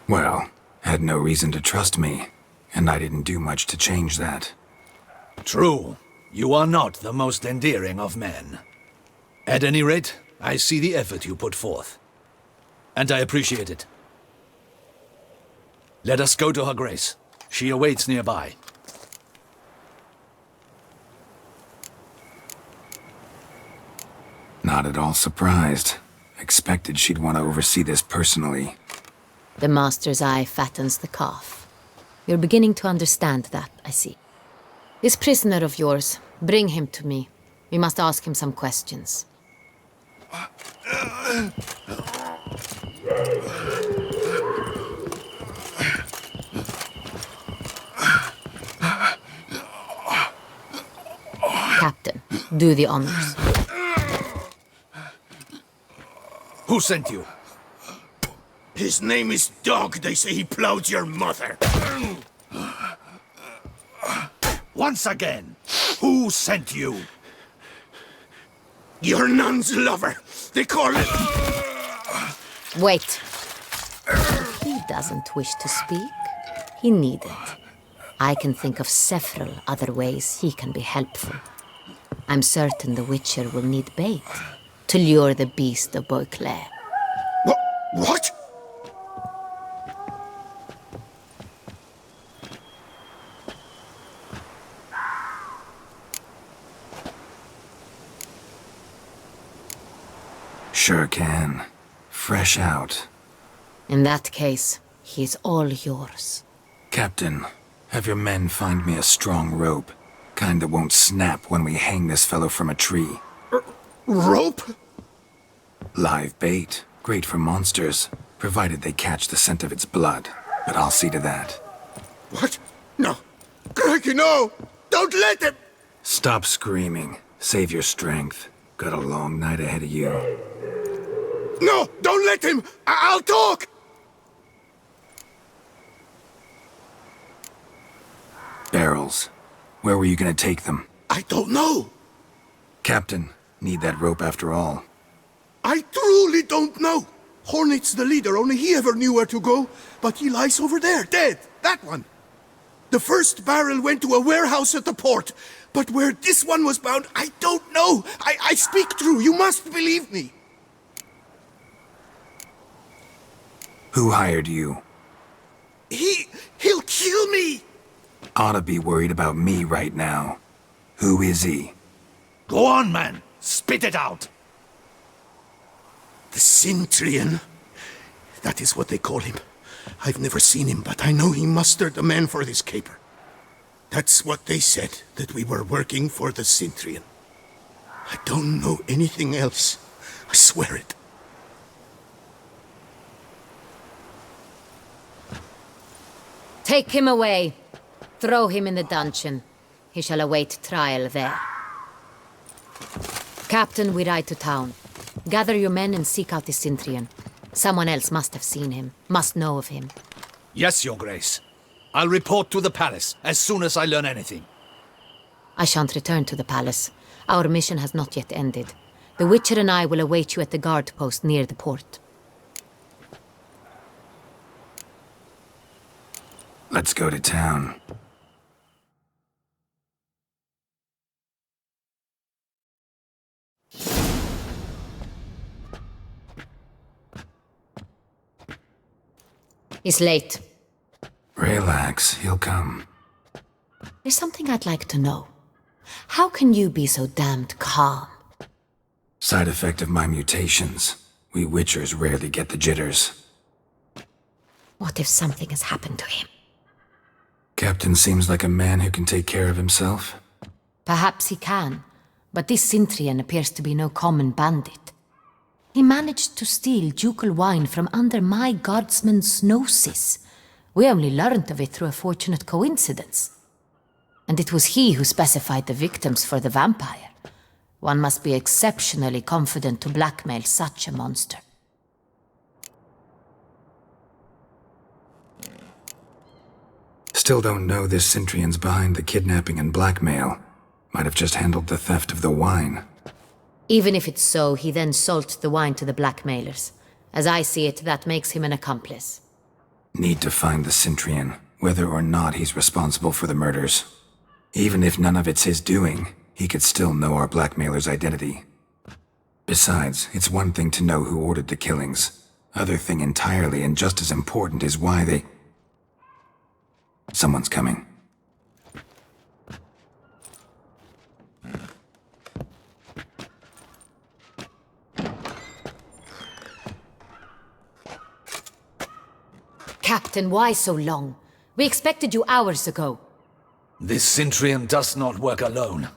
Well, had no reason to trust me, and I didn't do much to change that. True. You are not the most endearing of men. At any rate, I see the effort you put forth. And I appreciate it. Let us go to her grace. She awaits nearby. Not at all surprised. Expected she'd want to oversee this personally. The master's eye fattens the calf. You're beginning to understand that, I see. This prisoner of yours, bring him to me. We must ask him some questions. Do the honors. Who sent you? His name is Dog. They say he plowed your mother. Once again, who sent you? Your nun's lover. They call it... Wait. If he doesn't wish to speak, he needn't. I can think of several other ways he can be helpful. I'm certain the Witcher will need bait to lure the beast of Beauclair. What? Sure can. Fresh out. In that case, he's all yours. Captain, have your men find me a strong rope. Kind that won't snap when we hang this fellow from a tree. Rope? Live bait. Great for monsters, provided they catch the scent of its blood. But I'll see to that. What? No. Crikey, no! Don't let him! Stop screaming. Save your strength. Got a long night ahead of you. No! Don't let him! I'll talk! Barrels. Where were you gonna take them? I don't know. Captain, need that rope after all. I truly don't know. Hornet's the leader, only he ever knew where to go. But he lies over there, dead. That one. The first barrel went to a warehouse at the port. But where this one was bound, I don't know. I speak true. You must believe me. Who hired you? He'll kill me. Ought to be worried about me right now. Who is he? Go on, man. Spit it out. The Cintrian. That is what they call him. I've never seen him, but I know he mustered the men for this caper. That's what they said, that we were working for the Cintrian. I don't know anything else. I swear it. Take him away. Throw him in the dungeon. He shall await trial there. Captain, we ride to town. Gather your men and seek out the Cintrian. Someone else must have seen him, must know of him. Yes, Your Grace. I'll report to the palace as soon as I learn anything. I shan't return to the palace. Our mission has not yet ended. The Witcher and I will await you at the guard post near the port. Let's go to town. He's late. Relax, he'll come. There's something I'd like to know. How can you be so damned calm? Side effect of my mutations. We Witchers rarely get the jitters. What if something has happened to him? Captain seems like a man who can take care of himself. Perhaps he can, but this Cintrian appears to be no common bandit. He managed to steal ducal wine from under my guardsman's noses. We only learned of it through a fortunate coincidence. And it was he who specified the victims for the vampire. One must be exceptionally confident to blackmail such a monster. Still don't know this Cintrian's behind the kidnapping and blackmail. Might have just handled the theft of the wine. Even if it's so, he then sold the wine to the blackmailers. As I see it, that makes him an accomplice. Need to find the Cintrian, whether or not he's responsible for the murders. Even if none of it's his doing, he could still know our blackmailer's identity. Besides, it's one thing to know who ordered the killings. Other thing entirely, and just as important, is why they... Someone's coming. Captain, why so long? We expected you hours ago. This Cintrian does not work alone.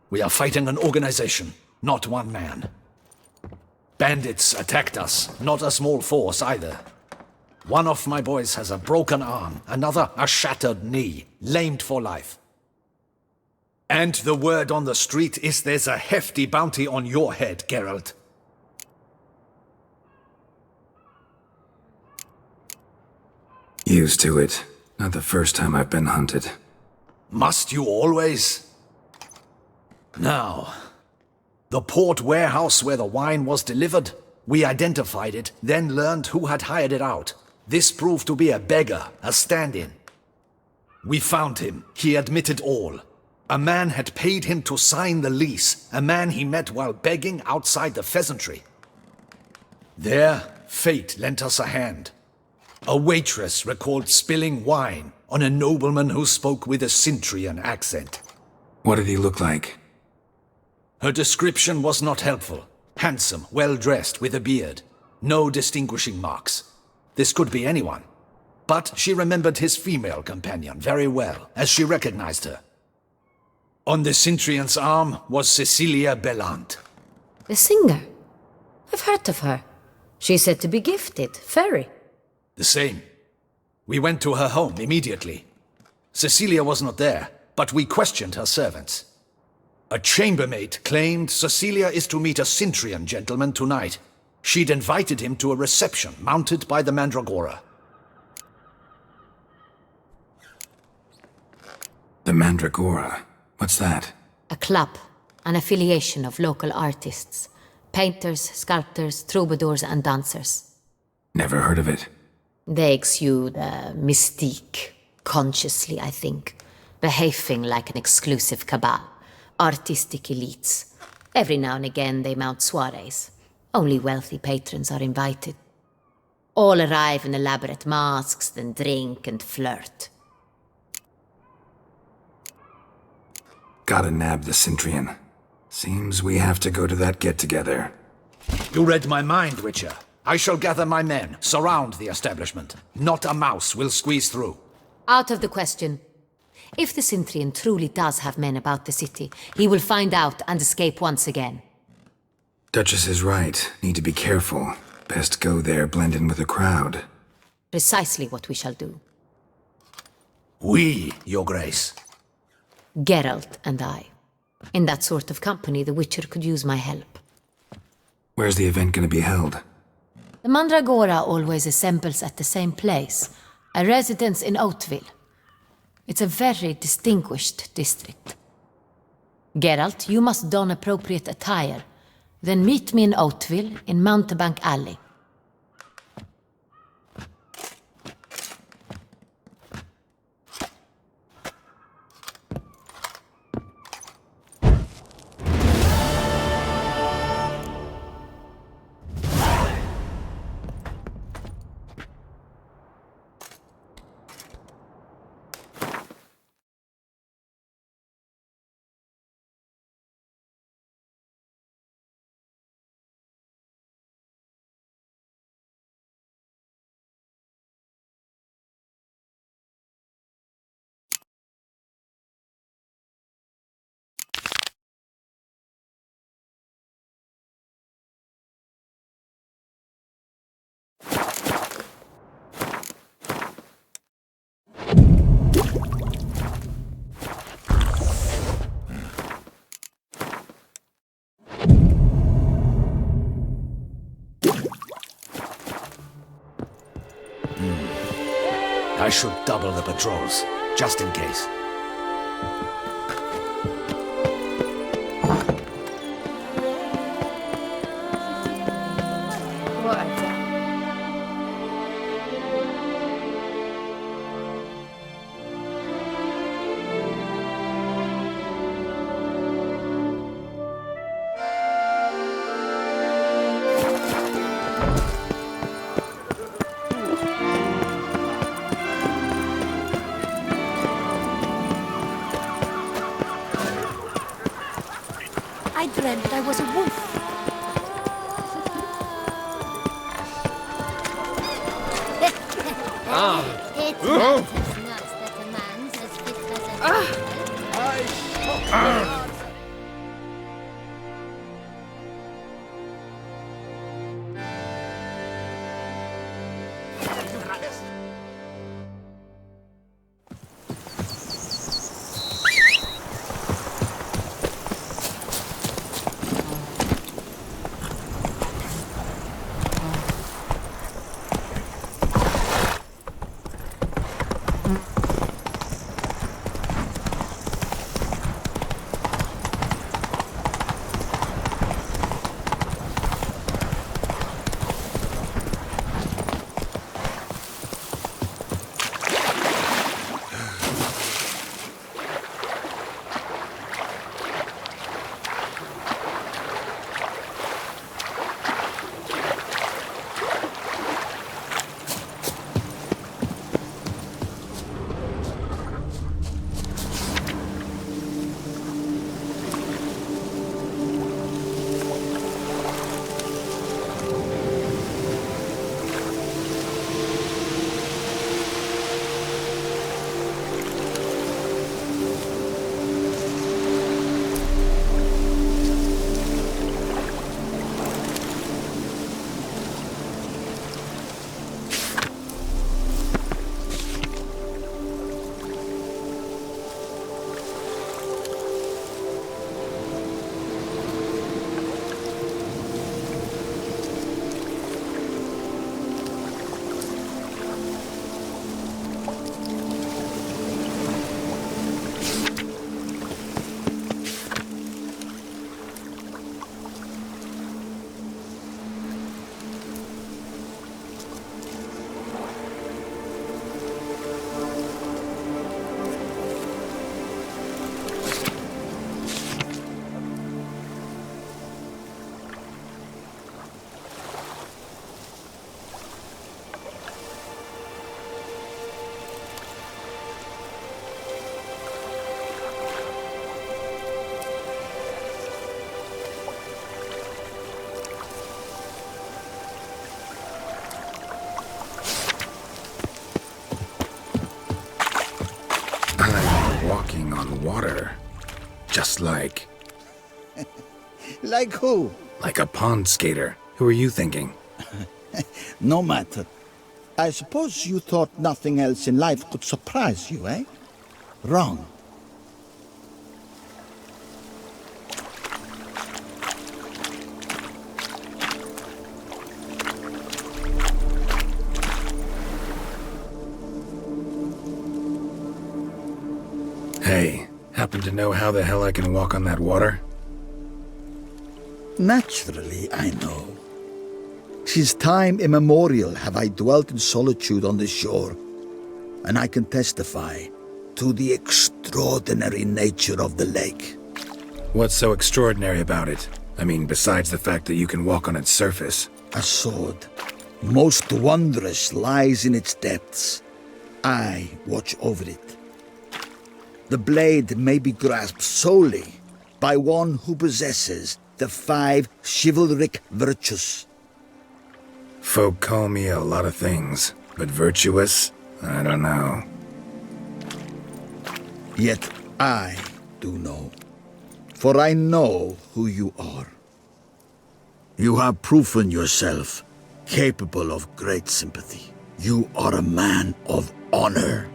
We are fighting an organization, not one man. Bandits attacked us, not a small force either. One of my boys has a broken arm, another a shattered knee, lamed for life. And the word on the street is there's a hefty bounty on your head, Geralt. Used to it. Not the first time I've been hunted. Must you always? Now, the port warehouse where the wine was delivered, we identified it, then learned who had hired it out. This proved to be a beggar, a stand-in. We found him. He admitted all. A man had paid him to sign the lease, a man he met while begging outside the pheasantry. There, fate lent us a hand. A waitress recalled spilling wine on a nobleman who spoke with a Cintrian accent. What did he look like? Her description was not helpful. Handsome, well-dressed, with a beard. No distinguishing marks. This could be anyone. But she remembered his female companion very well, as she recognized her. On the Cintrian's arm was Cecilia Bellant. The singer? I've heard of her. She's said to be gifted, fairy. The same. We went to her home immediately. Cecilia was not there, but we questioned her servants. A chambermaid claimed Cecilia is to meet a Cintrian gentleman tonight. She'd invited him to a reception mounted by the Mandragora. The Mandragora? What's that? A club, an affiliation of local artists. Painters, sculptors, troubadours and dancers. Never heard of it. They exude mystique, consciously, I think. Behaving like an exclusive cabal. Artistic elites. Every now and again they mount soirees. Only wealthy patrons are invited. All arrive in elaborate masks, then drink and flirt. Gotta nab the Cintrian. Seems we have to go to that get-together. You read my mind, Witcher. I shall gather my men, surround the establishment. Not a mouse will squeeze through. Out of the question. If the Cintrian truly does have men about the city, he will find out and escape once again. Duchess is right. Need to be careful. Best go there, blend in with the crowd. Precisely what we shall do. We, Your Grace. Geralt and I. In that sort of company, the Witcher could use my help. Where's the event gonna be held? The Mandragora always assembles at the same place, a residence in Oatville. It's a very distinguished district. Geralt, you must don appropriate attire. Then meet me in Oatville, in Mountebank Alley. I should double the patrols, just in case. I dreamt I was a wolf. It's not as nuts that a man's as fit as a water. Just like... Like who? Like a pond skater. Who are you thinking? No matter. I suppose you thought nothing else in life could surprise you, eh? Wrong. Hey, happen to know how the hell I can walk on that water? Naturally, I know. Since time immemorial have I dwelt in solitude on the shore, and I can testify to the extraordinary nature of the lake. What's so extraordinary about it? I mean, besides the fact that you can walk on its surface. A sword, most wondrous, lies in its depths. I watch over it. The blade may be grasped solely by one who possesses the 5 chivalric virtues. Folk call me a lot of things, but virtuous? I don't know. Yet I do know, for I know who you are. You have proven yourself capable of great sympathy. You are a man of honor,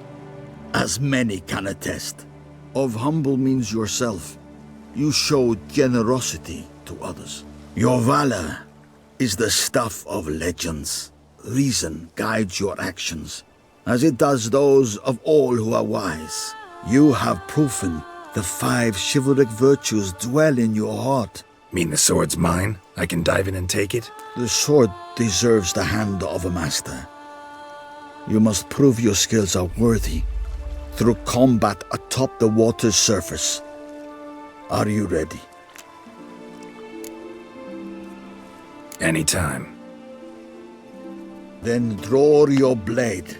as many can attest. Of humble means yourself. You show generosity to others. Your valor is the stuff of legends. Reason guides your actions, as it does those of all who are wise. You have proven the 5 chivalric virtues dwell in your heart. Mean the sword's mine? I can dive in and take it? The sword deserves the hand of a master. You must prove your skills are worthy through combat atop the water's surface. Are you ready? Anytime. Then draw your blade.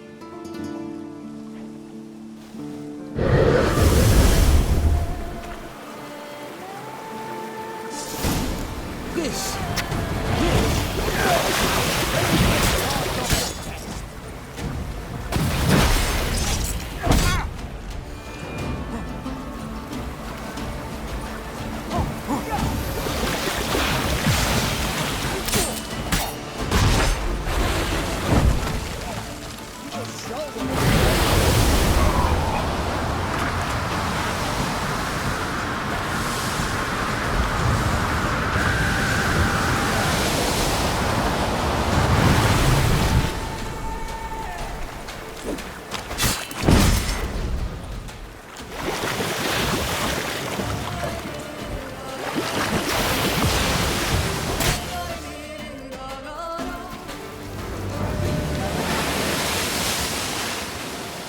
This.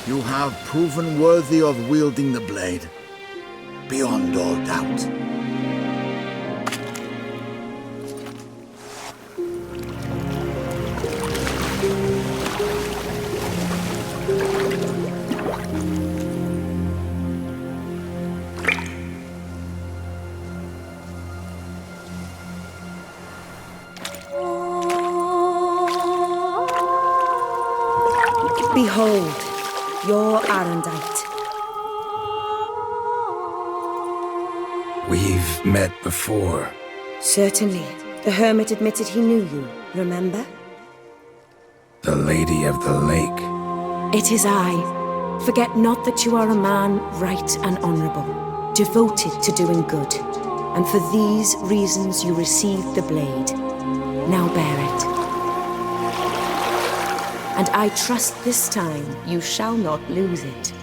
You have proven worthy of wielding the blade, beyond all doubt. Behold, your Arendite. We've met before. Certainly. The hermit admitted he knew you, remember? The Lady of the Lake. It is I. Forget not that you are a man right and honorable, devoted to doing good. And for these reasons you received the blade. Now bear it. And I trust this time you shall not lose it.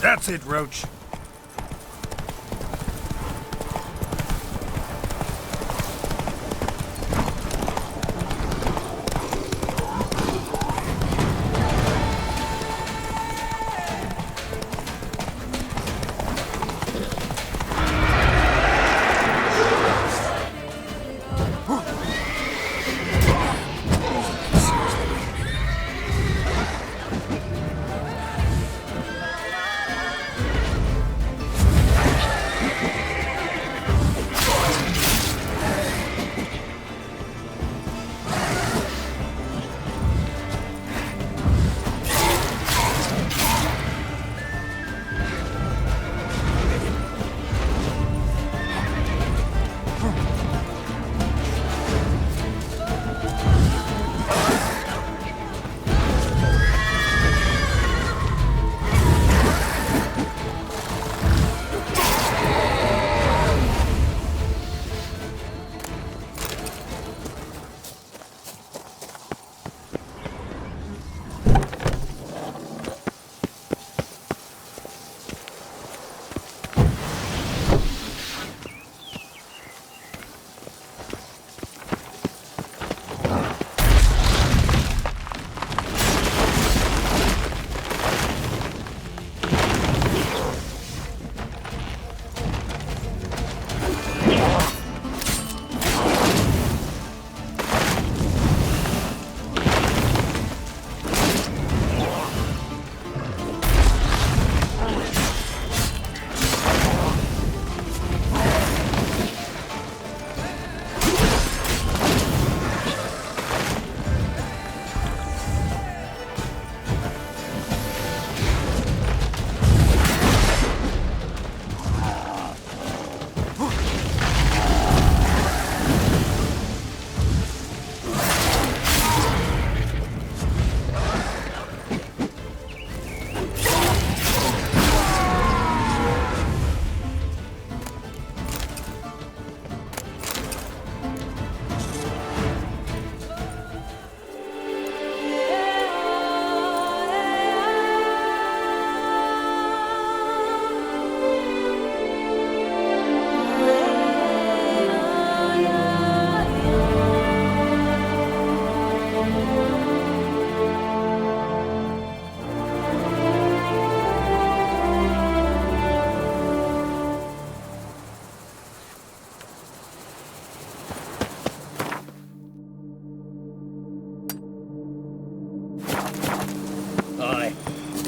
That's it, Roach.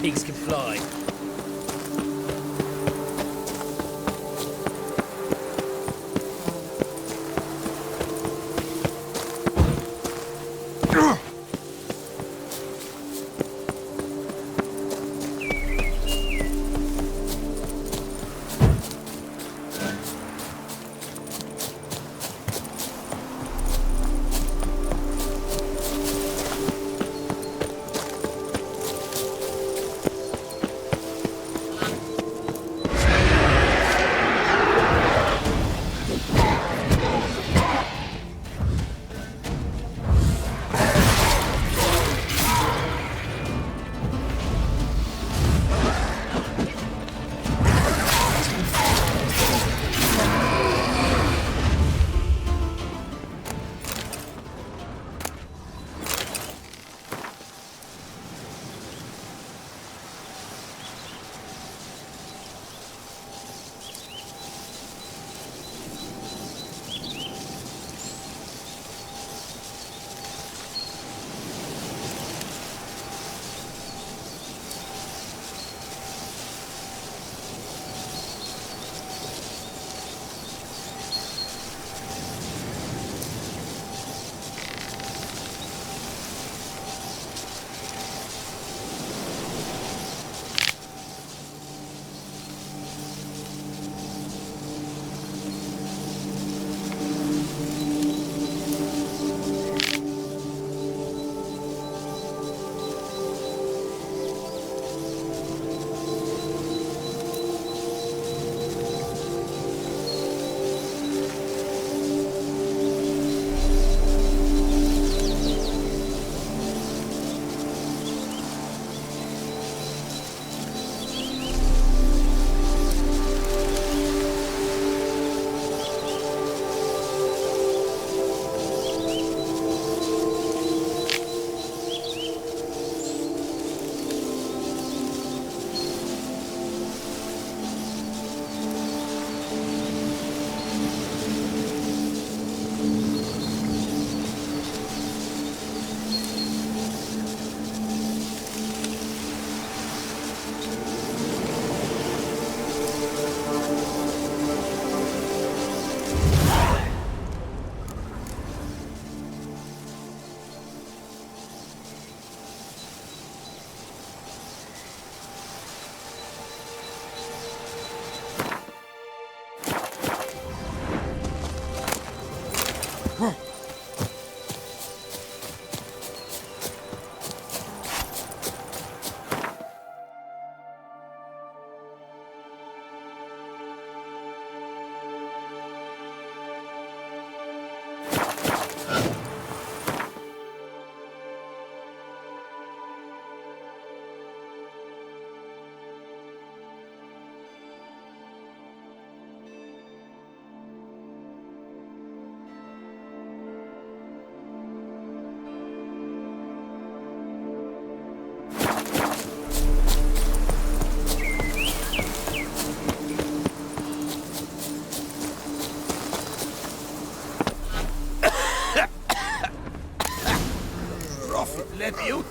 Pigs can fly.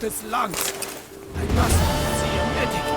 daughter's lungs. I must see a medic.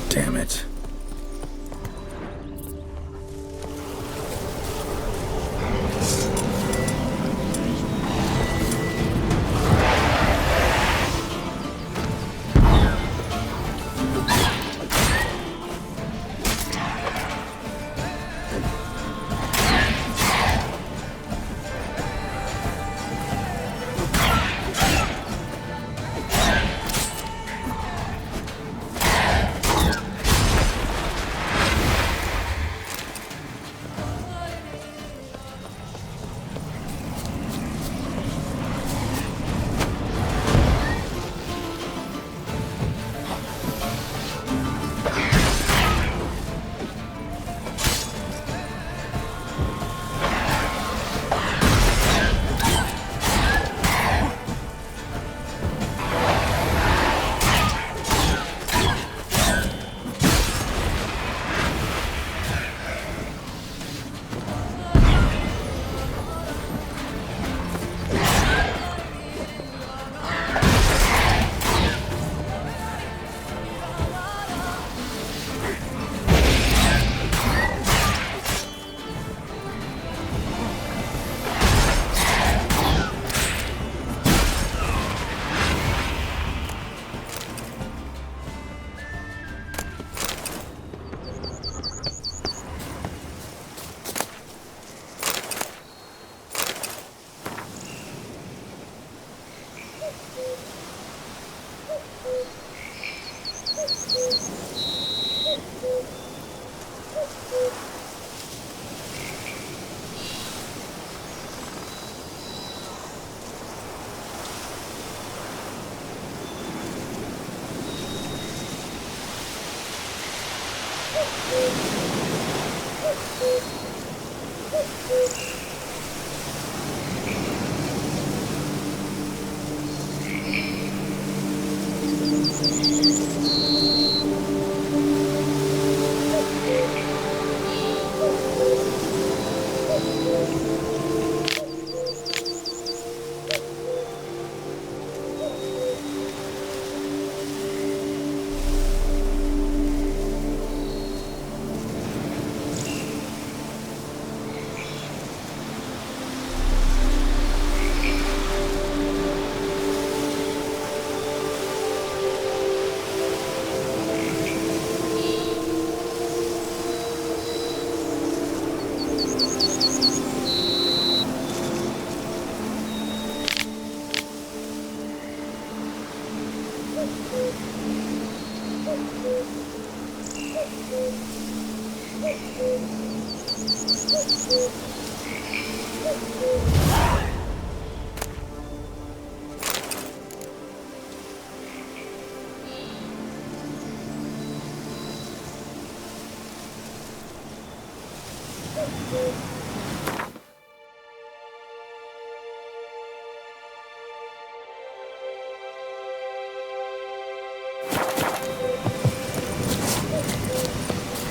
Damn it.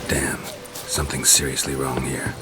Damn, something's seriously wrong here.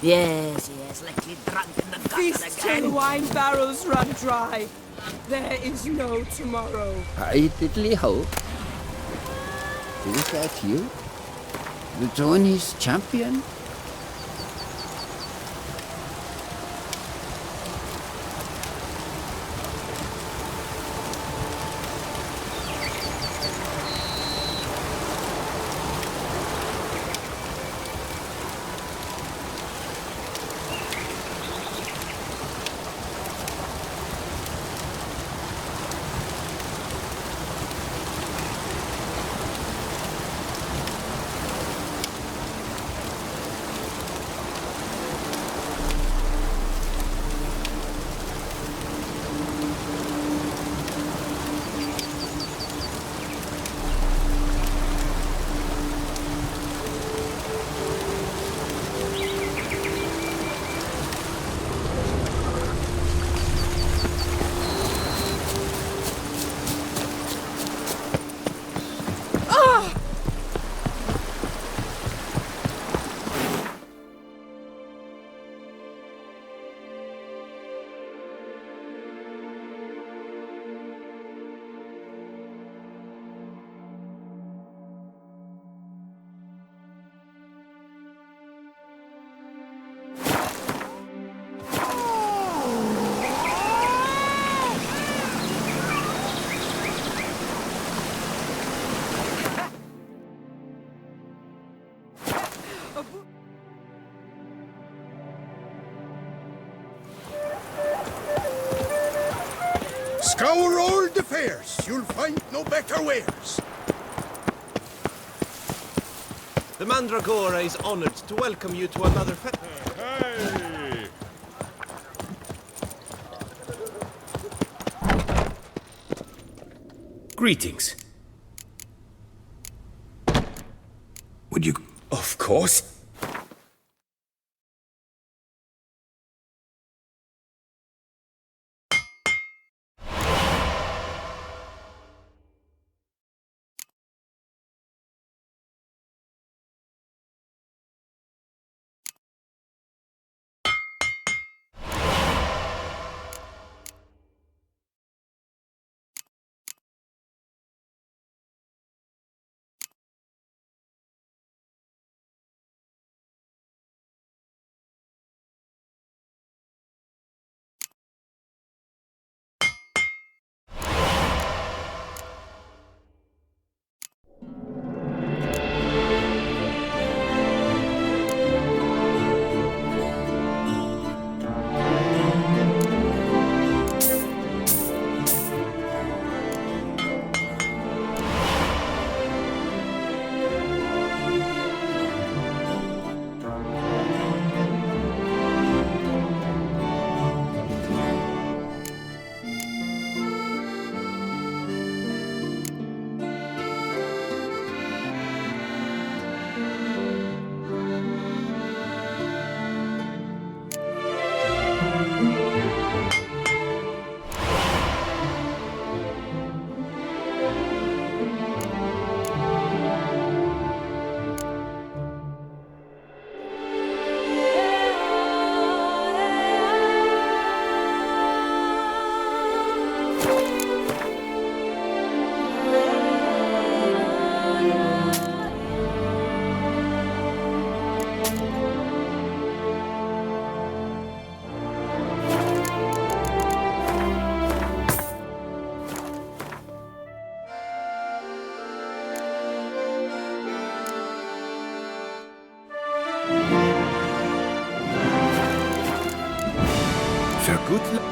Yes, yes, let me drunk in the gutter Feast again. till wine barrels run dry. There is no tomorrow. I diddly hope. Is that you? The Tony's champion? Our old affairs, you'll find no better wares. The Mandragora is honored to welcome you to another Hey! Greetings. Would you... Of course. For good luck.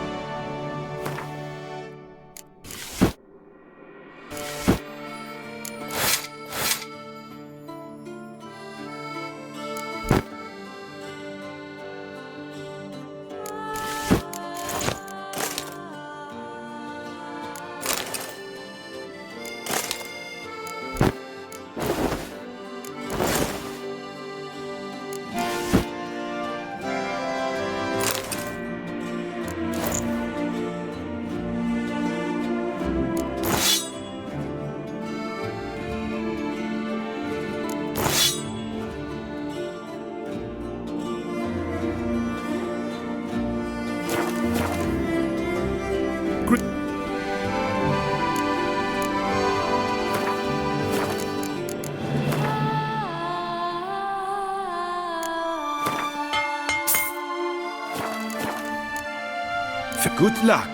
For good luck.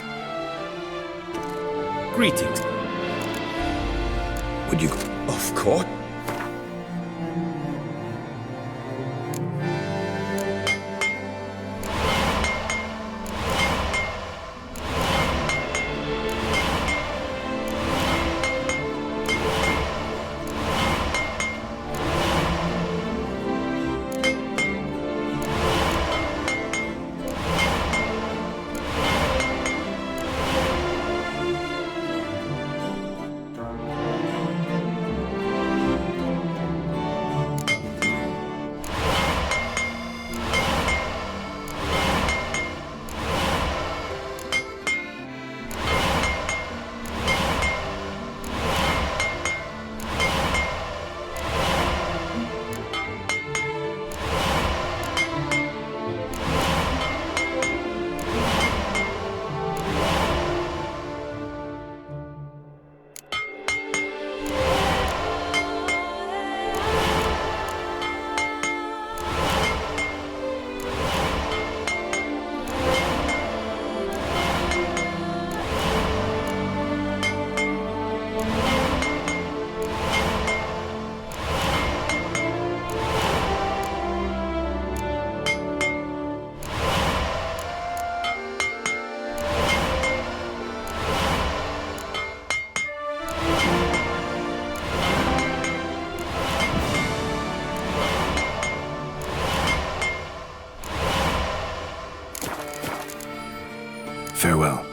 Greetings. Would you... Of course.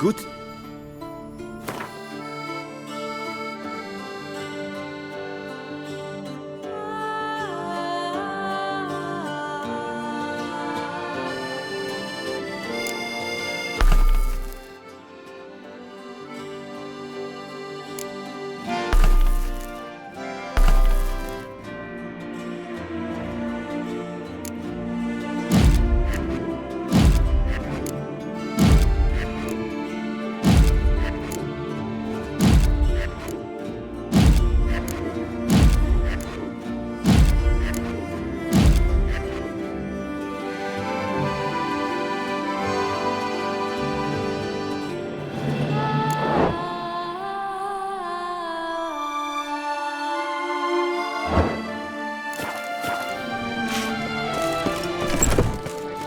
Good.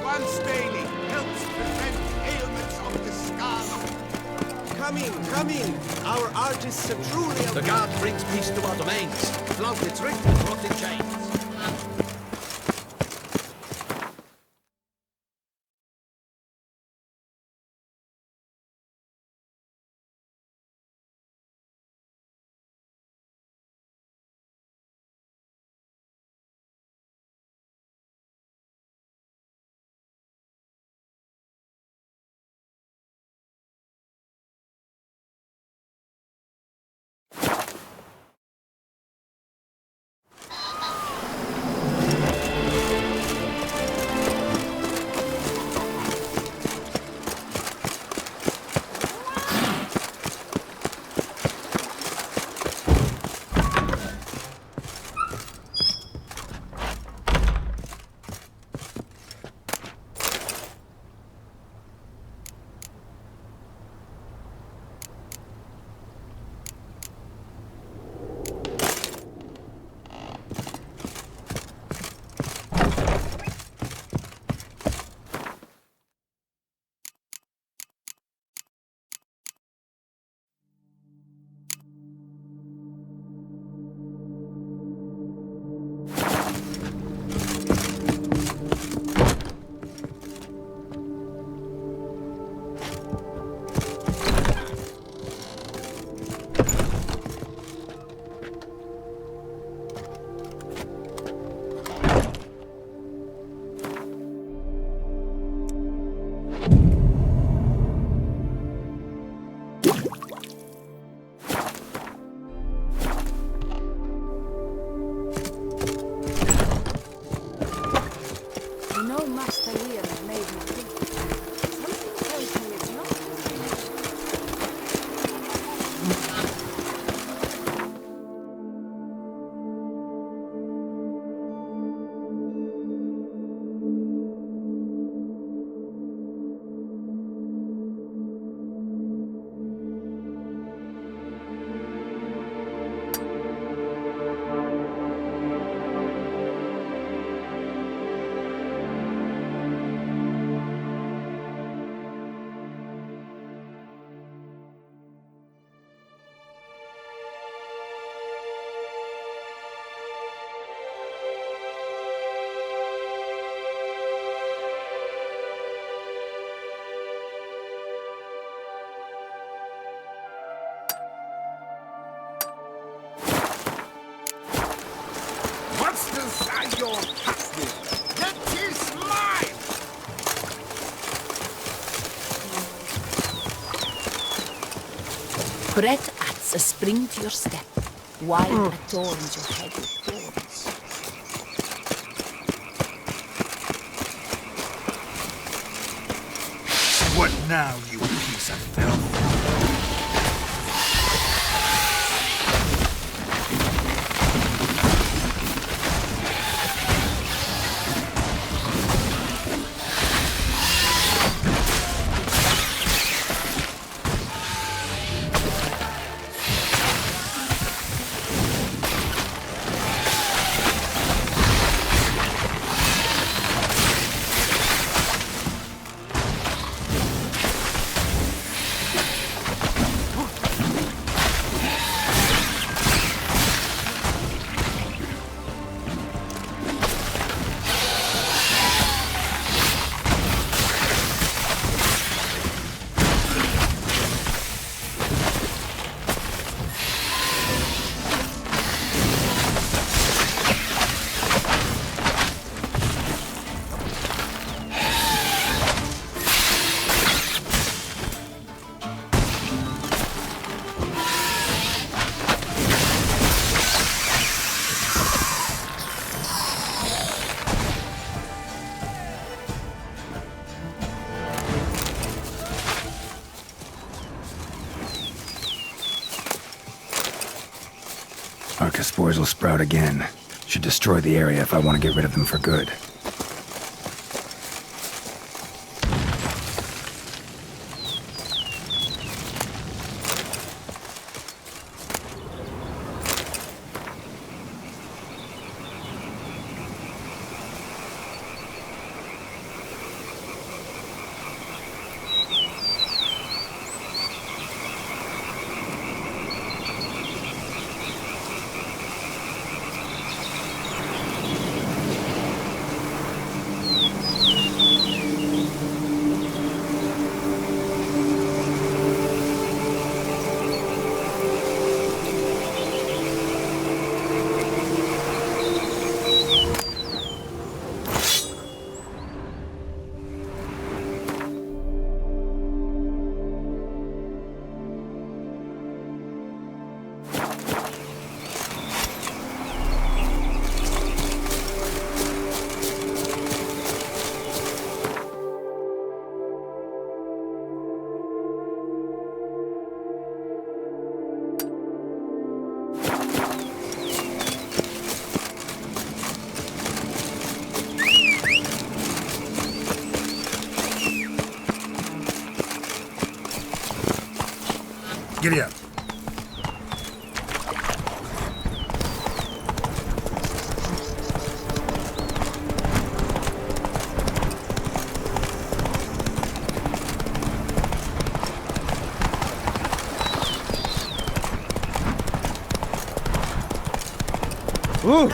Once daily helps prevent ailments of the skull. Come in. Our artists are truly... The guard brings peace to our domains. Flout its rick and brought in chains. No master here made me think. Something tells me it's not. Monsters are your captive. That is mine. Bread adds a spring to your step. Wine adorns your head with thorns. What now, you piece of filth? Archospores will sprout again. Should destroy the area if I want to get rid of them for good. Giddy up. Ooh.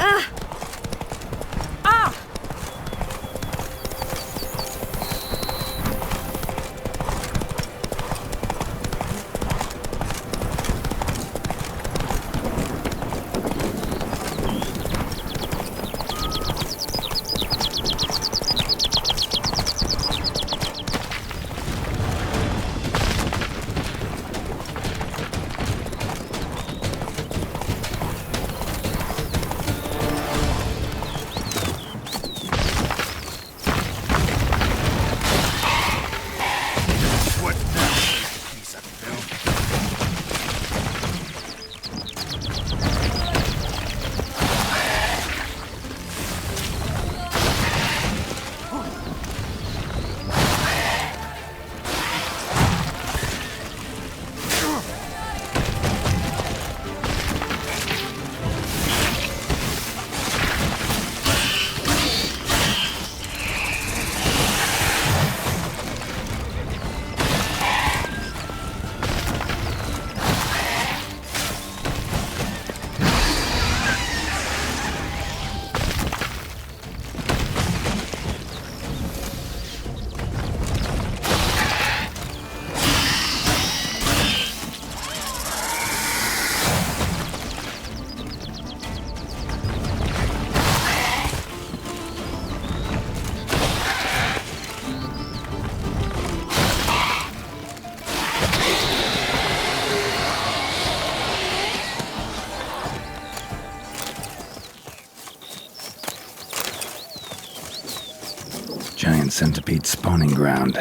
Giant centipede spawning ground.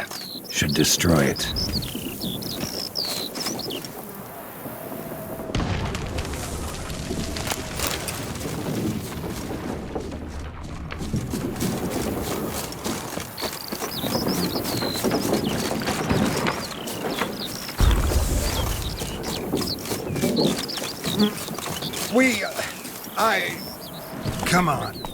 Should destroy it. Come on.